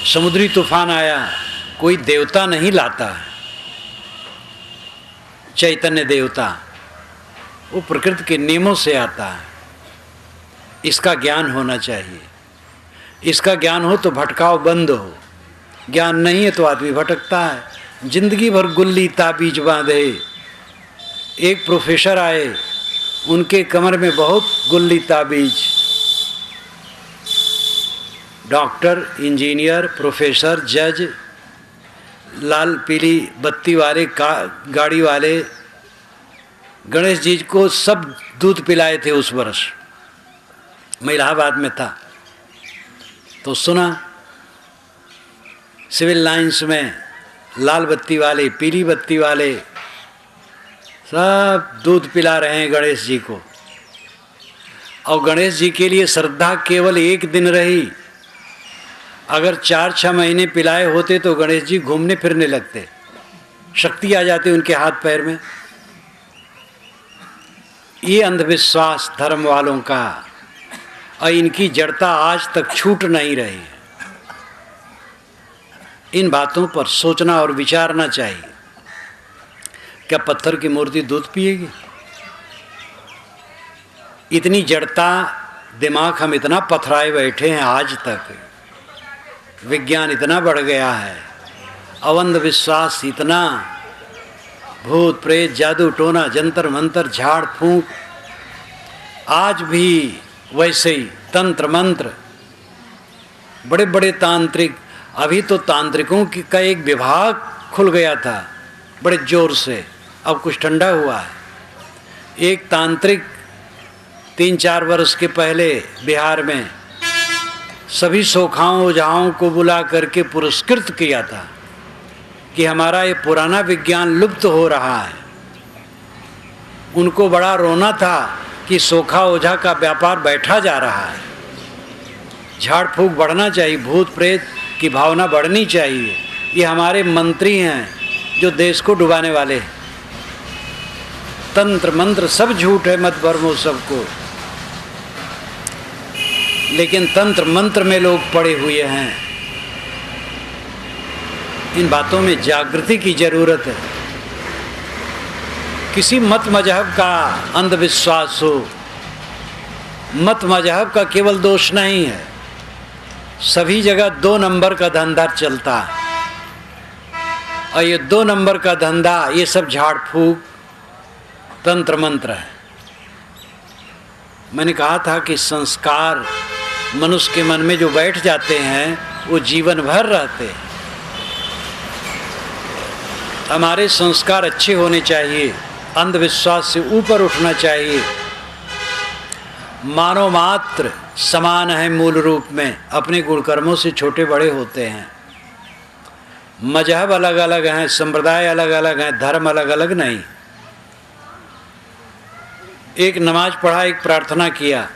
समुद्री तूफान आया, कोई देवता नहीं लाता है, चैतन्य देवता, वो प्रकृति के नियमों से आता है। इसका ज्ञान होना चाहिए। इसका ज्ञान हो तो भटकाव बंद हो। ज्ञान नहीं है तो आदमी भटकता है। जिंदगी भर गुल्ली ताबीज बांधे। एक प्रोफेसर आए, उनके कमर में बहुत गुल्ली ताबीज। डॉक्टर, इंजीनियर, प्रोफेसर, जज, लाल पीली बत्ती वाले गाड़ी वाले गणेश जी को सब दूध पिलाए थे उस वर्ष। मैं इलाहाबाद में था तो सुना सिविल लाइंस में लाल बत्ती वाले, पीली बत्ती वाले सब दूध पिला रहे हैं गणेश जी को। और गणेश जी के लिए श्रद्धा केवल एक दिन रही अगर 4-6 महीने पिलाए होते तो गणेश जी घूमने फिरने लगते, शक्ति आ जाती उनके हाथ पैर में। ये अंधविश्वास धर्म वालों का, और इनकी जड़ता आज तक छूट नहीं रही है। इन बातों पर सोचना और विचारना चाहिए। क्या पत्थर की मूर्ति दूध पिएगी? इतनी जड़ता, दिमाग हम इतना पथराए बैठे हैं आज तक, विज्ञान इतना बढ़ गया है, अंधविश्वास इतना, भूत प्रेत जादू टोना जंतर मंतर झाड़ फूंक, आज भी वैसे ही तंत्र मंत्र, बड़े बड़े तांत्रिक। अभी तो तांत्रिकों का एक विभाग खुल गया था बड़े जोर से, अब कुछ ठंडा हुआ है। एक तांत्रिक 3-4 वर्ष के पहले बिहार में सभी सोखाओं ओझाओं को बुला करके पुरस्कृत किया था कि हमारा ये पुराना विज्ञान लुप्त हो रहा है। उनको बड़ा रोना था कि सोखा ओझा का व्यापार बैठा जा रहा है। झाड़ फूक बढ़ना चाहिए, भूत प्रेत की भावना बढ़नी चाहिए। ये हमारे मंत्री हैं जो देश को डुबाने वाले हैं। तंत्र मंत्र सब झूठ है, मत भरमो सबको। लेकिन तंत्र मंत्र में लोग पड़े हुए हैं। इन बातों में जागृति की जरूरत है। किसी मत मजहब का अंधविश्वास हो, मत मजहब का केवल दोष नहीं है, सभी जगह 2 नंबर का धंधा चलता है। और ये 2 नंबर का धंधा, ये सब झाड़ फूक तंत्र मंत्र है। मैंने कहा था कि संस्कार मनुष्य के मन में जो बैठ जाते हैं वो जीवन भर रहते हैं। हमारे संस्कार अच्छे होने चाहिए, अंधविश्वास से ऊपर उठना चाहिए। मानव मात्र समान है मूल रूप में, अपने गुण कर्मों से छोटे बड़े होते हैं। मजहब अलग अलग हैं, संप्रदाय अलग अलग हैं, धर्म अलग अलग नहीं। एक नमाज पढ़ा, एक प्रार्थना किया,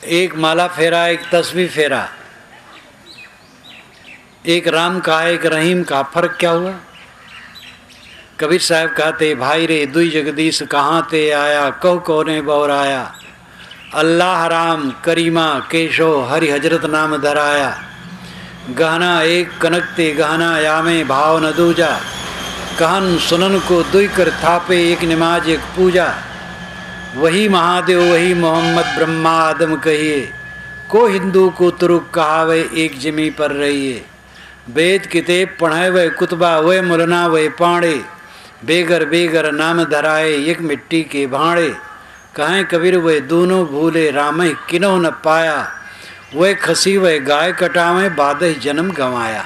एक माला फेरा, एक तस्बीह फेरा, एक राम कहा, एक रहीम कहा, फर्क क्या हुआ? कबीर साहब कहते, भाई रे दुई जगदीश कहाँ ते आया, कहो कौने बौराया, अल्लाह राम करीमा केशो हरि हजरत नाम धराया, गहना एक कनक ते गहना यामे भाव न दूजा, कहन सुनन को दुई कर थापे, एक नमाज एक पूजा, वही महादेव वही मोहम्मद ब्रह्मा आदम कहिए, को हिंदू को तुरुक कहावे एक जमी पर रहिए, वेद किताब पढ़ाए वह कुतबा वह मुलना वह पाड़े, बेगर बेगर नाम धराए एक मिट्टी के भाड़े, कहें कबीर वह दोनों भूले राम किनो न पाया, वह खसी वह गाय कटावे बादह जन्म गंवाया।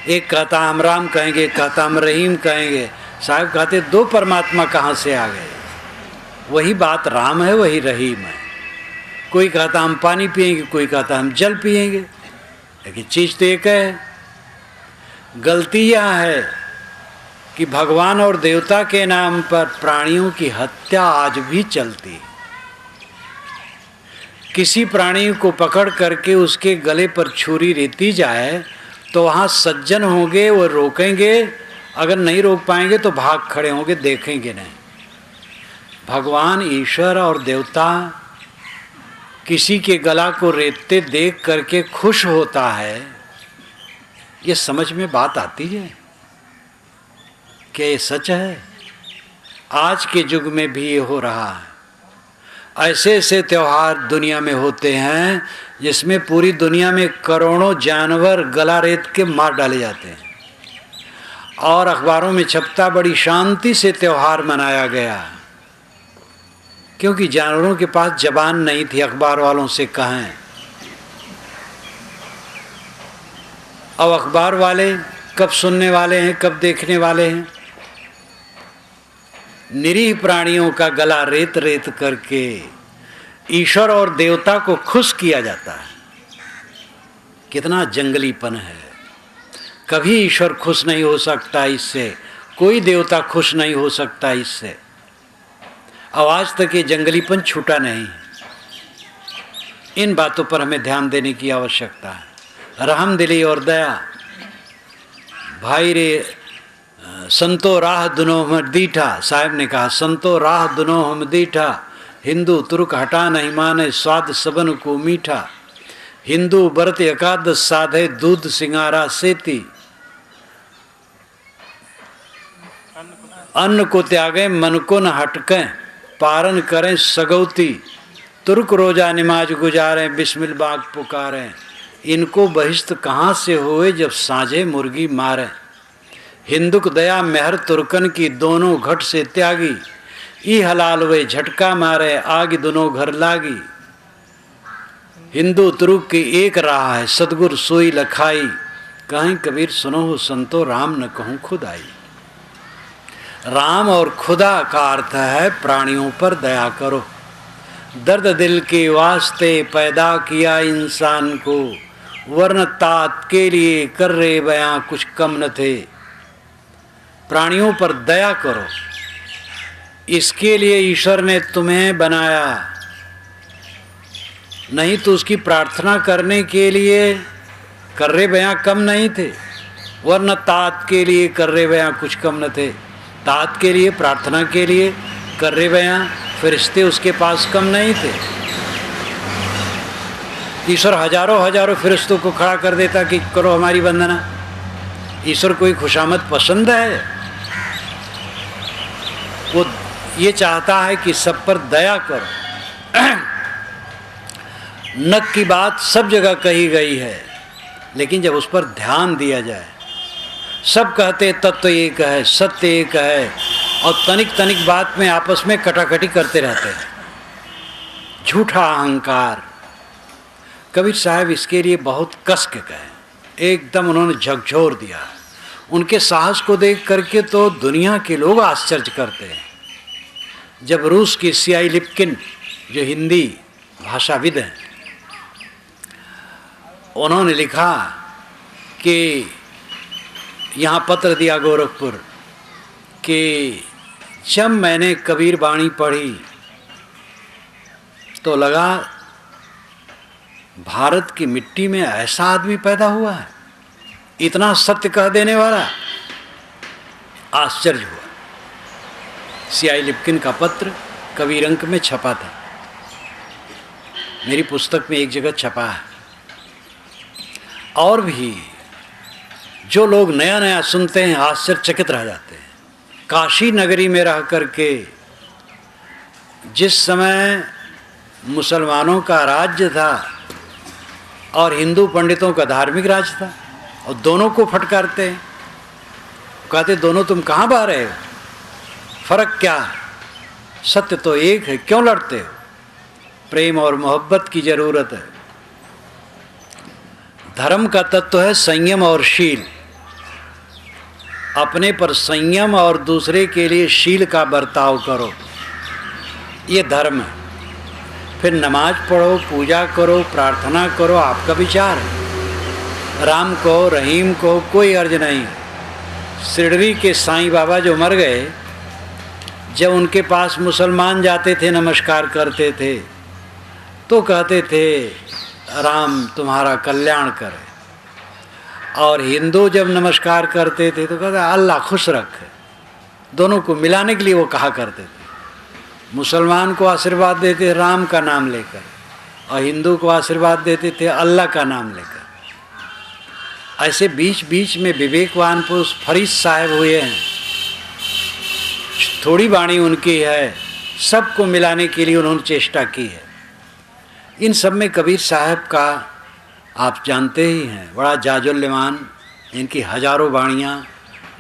एक कहता हम राम कहेंगे, एक कहता हम रहीम कहेंगे। साहब कहते 2 परमात्मा कहाँ से आ गए? वही बात राम है, वही रहीम है। कोई कहता हम पानी पिएंगे, कोई कहता हम जल पिएंगे, लेकिन चीज़ तो एक है। गलती यह है कि भगवान और देवता के नाम पर प्राणियों की हत्या आज भी चलती है। किसी प्राणी को पकड़ करके उसके गले पर छुरी रेती जाए तो वहाँ सज्जन होंगे, वो रोकेंगे, अगर नहीं रोक पाएंगे तो भाग खड़े होंगे, देखेंगे नहीं। भगवान ईश्वर और देवता किसी के गला को रेतते देख करके खुश होता है, ये समझ में बात आती है? क्या ये सच है? आज के युग में भी ये हो रहा है। ऐसे ऐसे त्यौहार दुनिया में होते हैं जिसमें पूरी दुनिया में करोड़ों जानवर गला रेत के मार डाले जाते हैं, और अखबारों में छपता बड़ी शांति से त्यौहार मनाया गया, क्योंकि जानवरों के पास जबान नहीं थी अखबार वालों से कहें। अब अखबार वाले कब सुनने वाले हैं, कब देखने वाले हैं? निरीह प्राणियों का गला रेत रेत करके ईश्वर और देवता को खुश किया जाता है। कितना जंगलीपन है। कभी ईश्वर खुश नहीं हो सकता इससे, कोई देवता खुश नहीं हो सकता इससे। अब आज तक ये जंगलीपन छूटा नहीं। इन बातों पर हमें ध्यान देने की आवश्यकता है। रहम दिली और दया। भाई रे संतो राह दुनो हम दीठा, साहब ने कहा संतो राह दुनो हम दीठा, हिंदू तुर्क हटा नहीं माने स्वाद सबन को मीठा, हिंदू व्रत एकादश साधे दूध सिंगारा सेती, अन्न को त्यागे मन को न हटके पारन करें सगौती, तुर्क रोजा नमाज गुजारें बिस्मिल बाग पुकारें, इनको बहिष्त कहाँ से हुए जब साँझे मुर्गी मारें, हिंदुक दया मेहर तुर्कन की दोनों घट से त्यागी, ई हलाल वे झटका मारे आग दोनों घर लागी, हिंदू तुर्क की एक राह है सतगुर सोई लखाई, कहीं कबीर सुनो हो संतो राम न कहूँ खुद आई। राम और खुदा का अर्थ है प्राणियों पर दया करो। दर्द दिल के वास्ते पैदा किया इंसान को, वरन तात के लिए कर रहे बयां कुछ कम न थे। प्राणियों पर दया करो, इसके लिए ईश्वर ने तुम्हें बनाया, नहीं तो उसकी प्रार्थना करने के लिए कर रहे बयां कम नहीं थे, वरन तात के लिए कर रहे बयां कुछ कम न थे। तात के लिए प्रार्थना के लिए कर रहे बयां फरिश्ते उसके पास कम नहीं थे। ईश्वर हजारों हजारों फरिश्तों को खड़ा कर देता कि करो हमारी वंदना। ईश्वर कोई खुशामद पसंद है? वो ये चाहता है कि सब पर दया करो। नक की बात सब जगह कही गई है, लेकिन जब उस पर ध्यान दिया जाए, सब कहते तत्व एक है, सत्य एक है, और तनिक तनिक बात में आपस में कटाकटी करते रहते हैं। झूठा अहंकार। कबीर साहब इसके लिए बहुत कस के कहे, एकदम उन्होंने झकझोर दिया। उनके साहस को देख करके तो दुनिया के लोग आश्चर्य करते हैं। जब रूस की सीआई लिप्किन, जो हिंदी भाषाविद हैं, उन्होंने लिखा कि यहाँ पत्र दिया गोरखपुर कि जब मैंने कबीर वाणी पढ़ी तो लगा भारत की मिट्टी में ऐसा आदमी पैदा हुआ है, इतना सत्य कह देने वाला। आश्चर्य हुआ। सीआई लिप्किन का पत्र कबीर अंक में छपा था, मेरी पुस्तक में एक जगह छपा है। और भी जो लोग नया नया सुनते हैं आश्चर्यचकित रह जाते हैं। काशी नगरी में रह करके जिस समय मुसलमानों का राज्य था और हिंदू पंडितों का धार्मिक राज था, और दोनों को फटकारते हैं, कहते दोनों तुम कहाँ बह रहे हो, फर्क क्या है, सत्य तो एक है, क्यों लड़ते हो। प्रेम और मोहब्बत की जरूरत है। धर्म का तत्व है संयम और शील। अपने पर संयम और दूसरे के लिए शील का बर्ताव करो, ये धर्म है। फिर नमाज पढ़ो, पूजा करो, प्रार्थना करो, आपका विचार है। राम को रहीम को कोई अर्ज नहीं। शिरडी के साईं बाबा जो मर गए, जब उनके पास मुसलमान जाते थे, नमस्कार करते थे, तो कहते थे राम तुम्हारा कल्याण करे, और हिंदू जब नमस्कार करते थे तो कहते अल्लाह खुश रखे। दोनों को मिलाने के लिए वो कहा करते थे। मुसलमान को आशीर्वाद देते राम का नाम लेकर, और हिंदू को आशीर्वाद देते थे अल्लाह का नाम लेकर। ऐसे बीच बीच में विवेकवान पुरुष फरीद साहब हुए हैं, थोड़ी वाणी उनकी है, सबको मिलाने के लिए उन्होंने चेष्टा की है। इन सब में कबीर साहब का आप जानते ही हैं, बड़ा जाजुल्यमान, इनकी हजारों वाणियाँ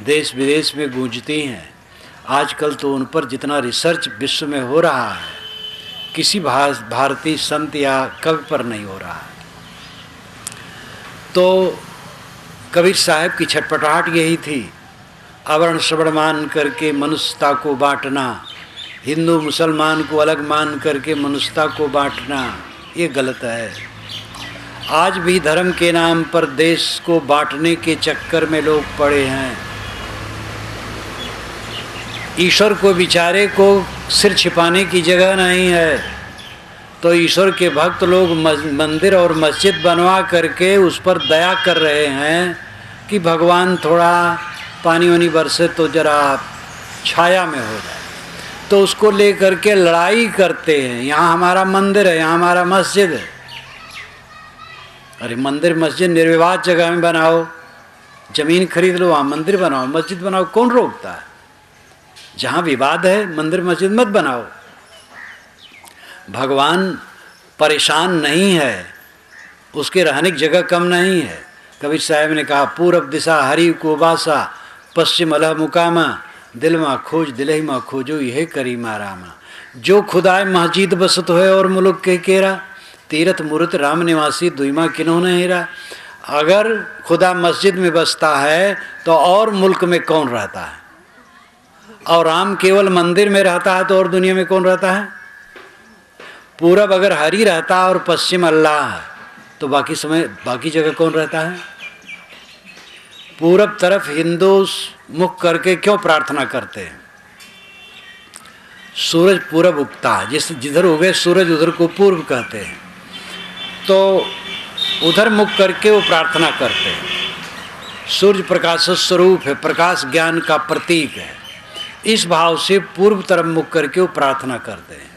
देश विदेश में गूंजती हैं। आजकल तो उन पर जितना रिसर्च विश्व में हो रहा है, किसी भारतीय संत या कवि पर नहीं हो रहा है। तो कबीर साहब की छटपटाहट यही थी, अवर्ण श्रवण मान करके मनुष्यता को बांटना, हिंदू मुसलमान को अलग मान करके मनुष्यता को बांटना, ये गलत है। आज भी धर्म के नाम पर देश को बांटने के चक्कर में लोग पड़े हैं। ईश्वर को बेचारे को सिर छिपाने की जगह नहीं है, तो तो ईश्वर के भक्त लोग मंदिर और मस्जिद बनवा करके उस पर दया कर रहे हैं कि भगवान थोड़ा पानी वानी बरसे तो जरा छाया में हो जाए, तो उसको लेकर के लड़ाई करते हैं। यहाँ हमारा मंदिर है, यहाँ हमारा मस्जिद है। अरे मंदिर मस्जिद निर्विवाद जगह में बनाओ, जमीन खरीद लो, वहाँ मंदिर बनाओ, मस्जिद बनाओ, कौन रोकता है? जहाँ विवाद है मंदिर मस्जिद मत बनाओ। भगवान परेशान नहीं है, उसके रहने की जगह कम नहीं है। कबीर साहब ने कहा, पूरब दिशा हरि को बासा, पश्चिम अलह मुकामा, दिल माँ खोज दिलही माँ खोजो यह करी मारामा। जो खुदाए मस्जिद बसत है और मुल्क के केरा, तीरथ मूर्त राम निवासी दुईमा किन्होंने हेरा। अगर खुदा मस्जिद में बसता है तो और मुल्क में कौन रहता है? और राम केवल मंदिर में रहता है तो और दुनिया में कौन रहता है? पूरब अगर हरि रहता है और पश्चिम अल्लाह है तो बाकी समय बाकी जगह कौन रहता है? पूरब तरफ हिंदू मुख करके क्यों प्रार्थना करते हैं? सूरज पूरब उगता है, जिधर उगे सूरज उधर को पूर्व कहते हैं, तो उधर मुख करके वो प्रार्थना करते हैं। सूर्य प्रकाश स्वरूप है, प्रकाश ज्ञान का प्रतीक है, इस भाव से पूर्व तरफ मुख करके वो प्रार्थना करते हैं।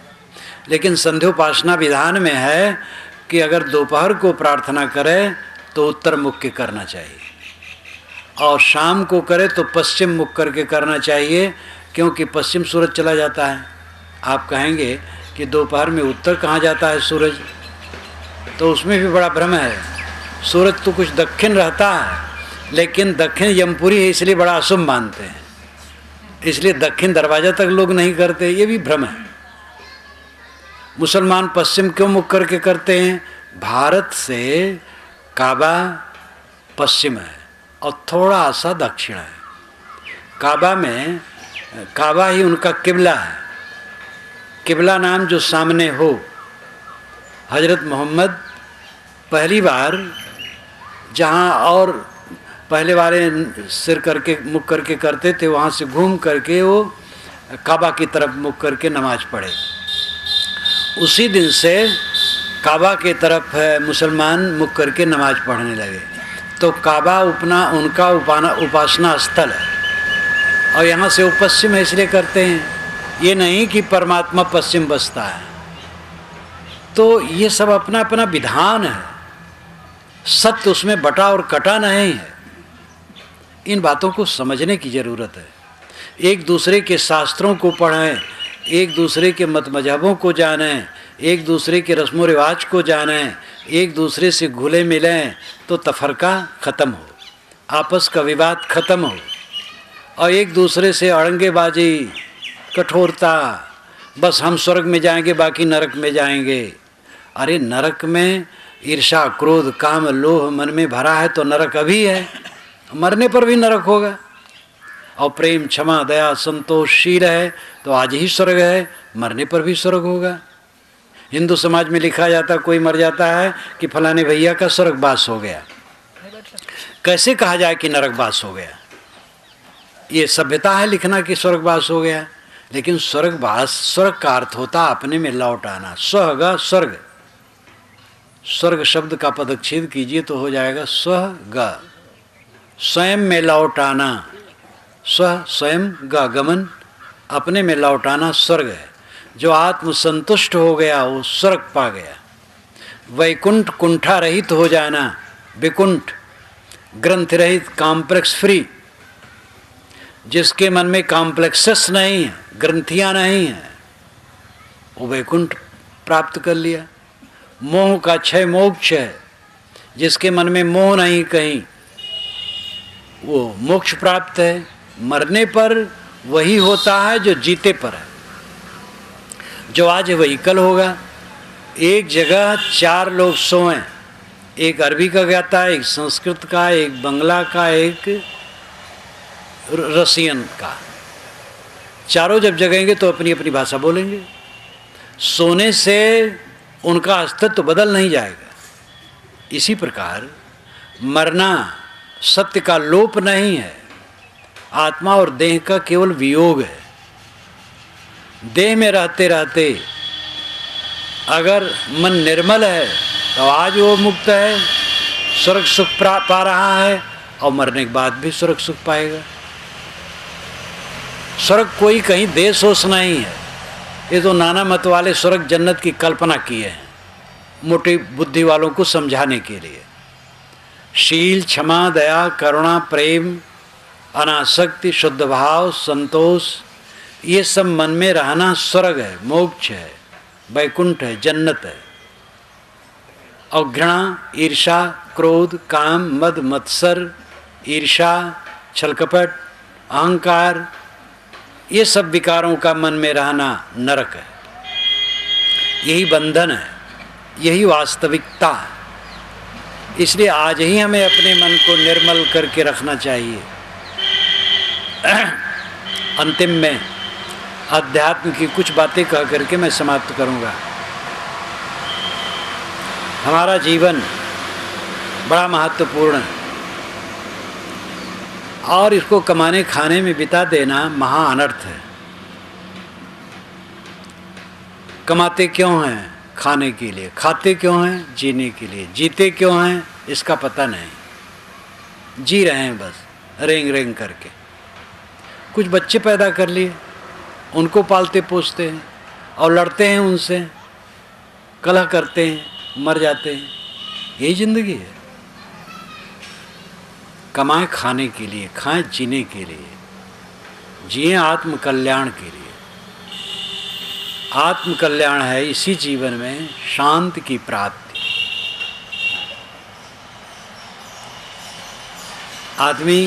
लेकिन संध्योपासना विधान में है कि अगर दोपहर को प्रार्थना करे तो उत्तर मुख के करना चाहिए, और शाम को करे तो पश्चिम मुख करके करना चाहिए, क्योंकि पश्चिम सूरज चला जाता है। आप कहेंगे कि दोपहर में उत्तर कहाँ जाता है सूरज, तो उसमें भी बड़ा भ्रम है। सूरज तो कुछ दक्षिण रहता है, लेकिन दक्षिण यमपुरी है इसलिए बड़ा अशुभ मानते हैं, इसलिए दक्षिण दरवाजा तक लोग नहीं करते, ये भी भ्रम है। मुसलमान पश्चिम क्यों मुख करके करते हैं? भारत से काबा पश्चिम है और थोड़ा सा दक्षिण है। काबा ही उनका किबला है। किबला नाम जो सामने हो, हजरत मोहम्मद पहली बार जहाँ और पहले वाले सिर करके मुख करके करते थे, वहाँ से घूम करके वो काबा की तरफ मुख करके नमाज पढ़े। उसी दिन से काबा की तरफ मुसलमान मुख करके नमाज पढ़ने लगे। तो काबा उनका उपासना स्थल है, और यहाँ से वो पश्चिम है इसलिए करते हैं। ये नहीं कि परमात्मा पश्चिम बसता है। तो ये सब अपना अपना विधान है, सत्य उसमें बटा और कटा नहीं है। इन बातों को समझने की ज़रूरत है। एक दूसरे के शास्त्रों को पढ़ें, एक दूसरे के मत मजहबों को जानें, एक दूसरे के रस्म रिवाज को जानें, एक दूसरे से घुले मिलें, तो तफरका ख़त्म हो, आपस का विवाद ख़त्म हो, और एक दूसरे से अड़ंगेबाजी, कठोरता, बस हम स्वर्ग में जाएंगे बाकी नरक में जाएंगे। अरे नरक में ईर्षा क्रोध काम लोभ मन में भरा है तो नरक अभी है, मरने पर भी नरक होगा। और प्रेम क्षमा दया संतोषशील है तो आज ही स्वर्ग है, मरने पर भी स्वर्ग होगा। हिंदू समाज में लिखा जाता, कोई मर जाता है कि फलाने भैया का स्वर्गवास हो गया। कैसे कहा जाए कि नरकवास हो गया? ये सभ्यता है लिखना कि स्वर्गवास हो गया। लेकिन स्वर्गवास, स्वर्ग का अर्थ होता अपने में लौट आना। स्वर्ग स्वर्ग, स्वर्ग शब्द का पदच्छेद कीजिए तो हो जाएगा स्वर्ग, स्वयं में लौट आना। स्व स्वयं का गमन, अपने में लौट आना स्वर्ग है। जो आत्म संतुष्ट हो गया वो स्वर्ग पा गया। वैकुंठ कुंठा रहित हो जाना, विकुंठ ग्रंथ रहित, कॉम्प्लेक्स फ्री। जिसके मन में कॉम्प्लेक्सेस नहीं है, ग्रंथियां नहीं है, वो वैकुंठ प्राप्त कर लिया। मोह का क्षय मोक्ष है। जिसके मन में मोह नहीं कहीं, वो मोक्ष प्राप्त है। मरने पर वही होता है जो जीते पर है। जो आज वही कल होगा। एक जगह 4 लोग सोएं, एक अरबी का गाता है, एक संस्कृत का, एक बंगला का, एक रसियन का। चारों जब जगेंगे तो अपनी अपनी भाषा बोलेंगे। सोने से उनका अस्तित्व तो बदल नहीं जाएगा। इसी प्रकार मरना सत्य का लोप नहीं है, आत्मा और देह का केवल वियोग है। देह में रहते रहते अगर मन निर्मल है तो आज वो मुक्त है, स्वर्ग सुख पा रहा है, और मरने के बाद भी स्वर्ग सुख पाएगा। स्वर्ग कोई कहीं देश होश नहीं है, ये तो नाना मत वाले स्वर्ग जन्नत की कल्पना किए हैं मोटी बुद्धि वालों को समझाने के लिए। शील, क्षमा, दया, करुणा, प्रेम, अनासक्ति, शुद्ध भाव, संतोष, ये सब मन में रहना स्वर्ग है, मोक्ष है, वैकुंठ है, जन्नत है। और घृणा, ईर्षा, क्रोध, काम, मद, मत्सर, ईर्षा, छलकपट, अहंकार, ये सब विकारों का मन में रहना नरक है। यही बंधन है, यही वास्तविकता है। इसलिए आज ही हमें अपने मन को निर्मल करके रखना चाहिए। अंतिम में अध्यात्म की कुछ बातें कह करके मैं समाप्त करूंगा। हमारा जीवन बड़ा महत्वपूर्ण है और इसको कमाने खाने में बिता देना महा अनर्थ है। कमाते क्यों हैं? खाने के लिए। खाते क्यों हैं? जीने के लिए। जीते क्यों हैं? इसका पता नहीं। जी रहे हैं बस रेंग रेंग करके। कुछ बच्चे पैदा कर लिए, उनको पालते पोसते हैं और लड़ते हैं उनसे, कलह करते हैं, मर जाते हैं। यही जिंदगी है। कमाएं खाने के लिए, खाएं जीने के लिए, जिए आत्म कल्याण के लिए। आत्म कल्याण है इसी जीवन में शांति की प्राप्ति। आदमी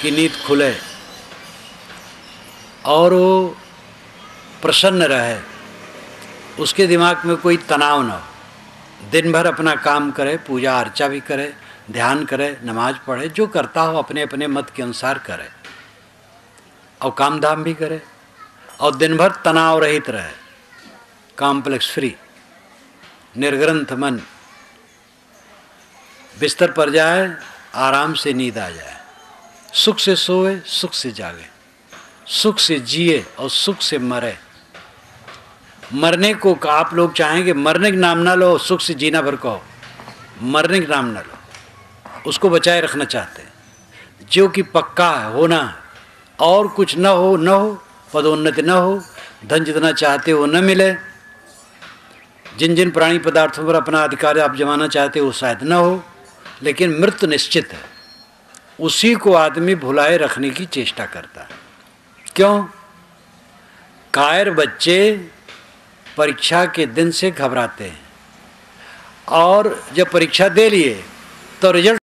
की नींद खुले और वो प्रसन्न रहे, उसके दिमाग में कोई तनाव न हो, दिन भर अपना काम करे, पूजा अर्चा भी करे, ध्यान करे, नमाज पढ़े, जो करता हो अपने अपने मत के अनुसार करे और काम धाम भी करे और दिन भर तनाव रहित रहे, कॉम्प्लेक्स फ्री, निर्ग्रंथ मन। बिस्तर पर जाए, आराम से नींद आ जाए, सुख से सोए, सुख से जागे, सुख से जिए और सुख से मरे। मरने को आप लोग चाहेंगे मरने का नाम ना लो, सुख से जीना भर कहो, मरने का नाम ना लो, उसको बचाए रखना चाहते हैं जो कि पक्का है, होना है। और कुछ न हो, न हो, पदोन्नति न हो, धन जितना चाहते हो न मिले, जिन जिन प्राणी पदार्थों पर अपना अधिकार आप जमाना चाहते हो शायद न हो, लेकिन मृत्यु निश्चित है। उसी को आदमी भुलाए रखने की चेष्टा करता है। क्यों? कायर बच्चे परीक्षा के दिन से घबराते हैं और जब परीक्षा दे लिए तो रिजल्ट